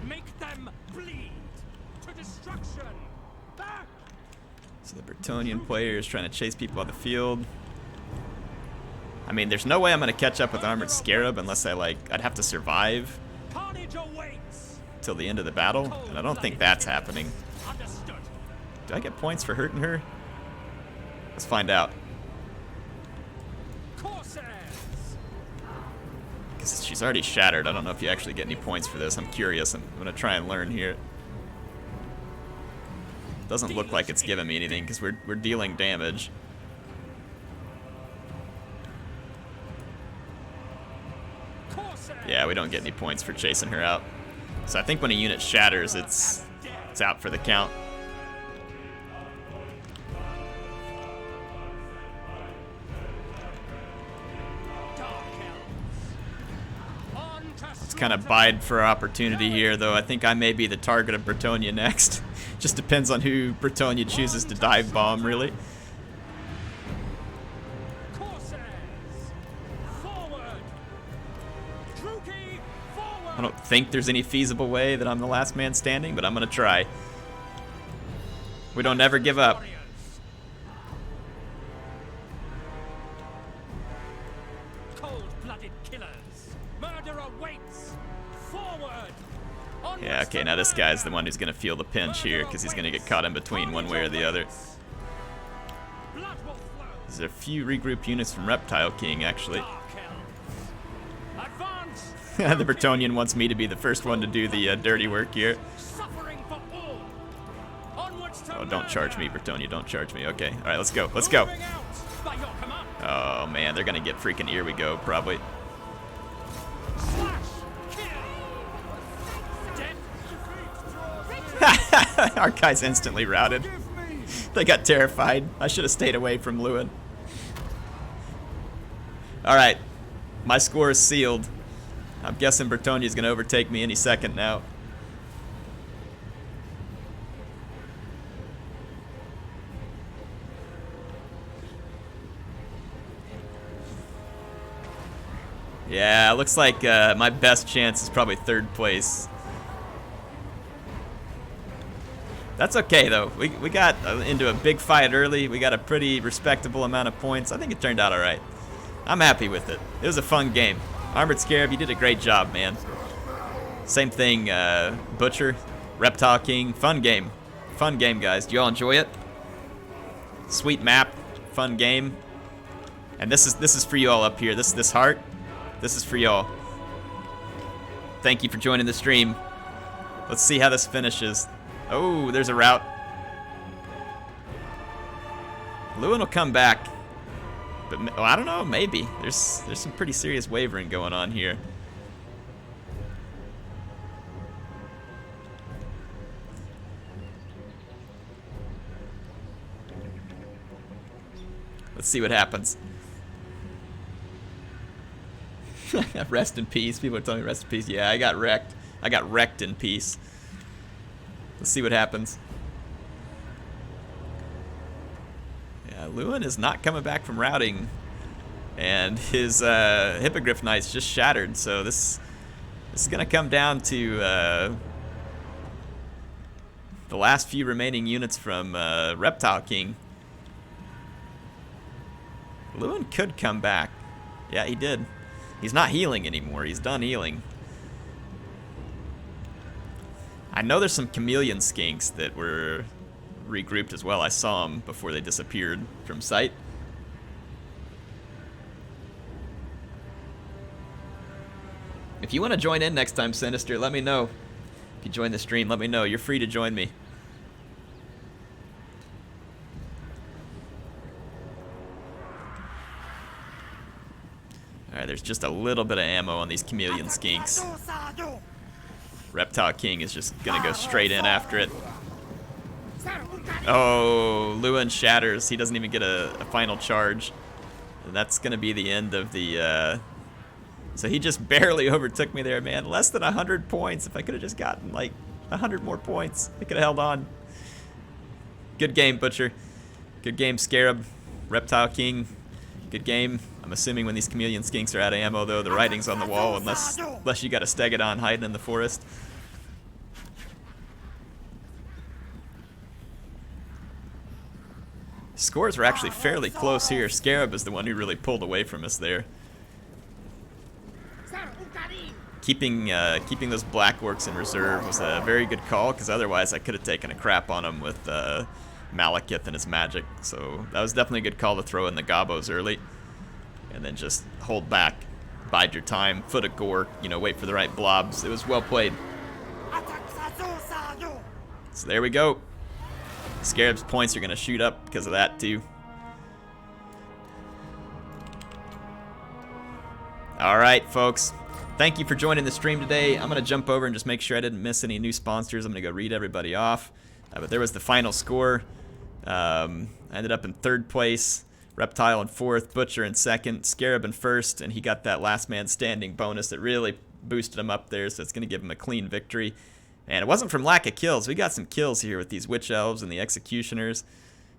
Make them bleed to destruction. Back. So the Bretonnian player is trying to chase people on the field. I mean, there's no way I'm going to catch up with Armored Scarab unless I'd have to survive Carnage awaits. till the end of the battle, and I don't think that's happening. Understood. Do I get points for hurting her? Let's find out. Corsairs. Because she's already shattered. I don't know if you actually get any points for this. I'm curious. I'm going to try and learn here. Doesn't look like it's giving me anything because we're dealing damage. Yeah, we don't get any points for chasing her out. So I think when a unit shatters, it's out for the count. Let's kind of bide for our opportunity here, though. I think I may be the target of Bretonnia next. Just depends on who Bretonnia chooses to dive bomb, really. I don't think there's any feasible way that I'm the last man standing, but I'm gonna try. We don't ever give up. Cold-blooded killers. Murder awaits. Forward. Yeah, okay, now this guy's the one who's gonna feel the pinch here, because he's gonna get caught in between one way or the other. Blood will flow. There's a few regrouped units from Reptile King, actually. The Bretonnian wants me to be the first one to do the dirty work here. Oh, don't charge me, Bretonnia, don't charge me. Okay, alright, let's go, let's go. Oh man, they're gonna get freaking here we go, probably. Our guy's instantly routed. They got terrified. I should have stayed away from Lewin. Alright, my score is sealed. I'm guessing Bretonnia's going to overtake me any second now. Yeah, looks like my best chance is probably third place. That's okay, though. We got into a big fight early. We got a pretty respectable amount of points. I think it turned out all right. I'm happy with it. It was a fun game. Armored Scarab, you did a great job, man. Same thing, Butcher, Reptile King. Fun game. Fun game, guys. Do you all enjoy it? Sweet map. Fun game. And this is for you all up here. This heart. This is for y'all. Thank you for joining the stream. Let's see how this finishes. Oh, there's a rout. Lewin will come back. But oh, I don't know, maybe. There's some pretty serious wavering going on here. Let's see what happens. Rest in peace. People are telling me rest in peace. Yeah, I got wrecked. I got wrecked in peace. Let's see what happens. Lewin is not coming back from routing, and his Hippogriff Knight's just shattered, so this is going to come down to the last few remaining units from Reptile King. Lewin could come back. Yeah, he did. He's not healing anymore. He's done healing. I know there's some chameleon skinks that were regrouped as well. I saw them before they disappeared from sight. If you want to join in next time, Sinister, let me know. If you join the stream, let me know. You're free to join me. Alright, there's there's just a little bit of ammo on these chameleon skinks. Reptile King is just gonna go straight in after it. Oh, Lewin shatters. He doesn't even get a final charge. And that's gonna be the end of the, so he just barely overtook me there, man. Less than 100 points. If I could have just gotten like 100 more points, I could have held on. Good game, Butcher. Good game, Scarab. Reptile King. Good game. I'm assuming when these chameleon skinks are out of ammo, though, the writing's on the wall, unless you got a Stegodon hiding in the forest. Scores were actually fairly close here. Scarab is the one who really pulled away from us there. Keeping those black orcs in reserve was a very good call, because otherwise I could have taken a crap on him with Malekith and his magic. So that was definitely a good call to throw in the gobos early, and then just hold back, bide your time, foot of gore, you know, wait for the right blobs. It was well played. So there we go. Scarab's points are going to shoot up because of that too. Alright, folks. Thank you for joining the stream today. I'm going to jump over and just make sure I didn't miss any new sponsors. I'm going to go read everybody off. But there was the final score. I ended up in 3rd place. Reptile in 4th. Butcher in 2nd. Scarab in 1st. And he got that last man standing bonus that really boosted him up there. So it's going to give him a clean victory. And it wasn't from lack of kills. We got some kills here with these Witch Elves and the Executioners.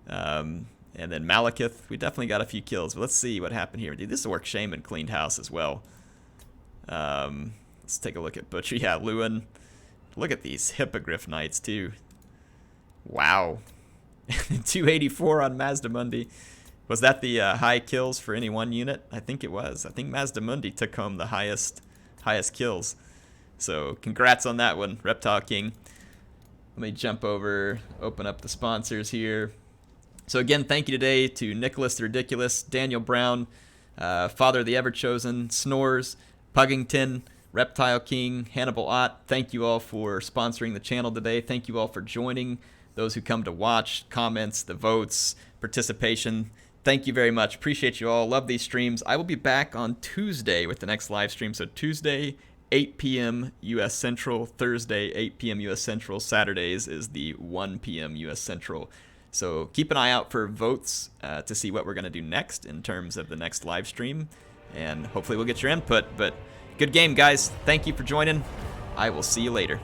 And then Malekith. We definitely got a few kills. But let's see what happened here. Dude, this is where Shaman cleaned house as well. Let's take a look at Butcher. Yeah, Lewin. Look at these Hippogriff Knights, too. Wow. 284 on Mazdamundi. Was that the high kills for any one unit? I think it was. I think Mazdamundi took home the highest kills. So congrats on that one, Reptile King. Let me jump over, open up the sponsors here. So again, thank you today to Nicholas the Ridiculous, Daniel Brown, Father of the Ever-Chosen, Snores, Puggington, Reptile King, Hannibal Ott. Thank you all for sponsoring the channel today. Thank you all for joining. Those who come to watch, comments, the votes, participation. Thank you very much. Appreciate you all. Love these streams. I will be back on Tuesday with the next live stream. So Tuesday, 8 p.m. U.S. Central. Thursday, 8 p.m. U.S. Central. Saturdays is the 1 p.m. U.S. Central. So keep an eye out for votes to see what we're going to do next in terms of the next live stream. And hopefully we'll get your input. But good game, guys. Thank you for joining. I will see you later.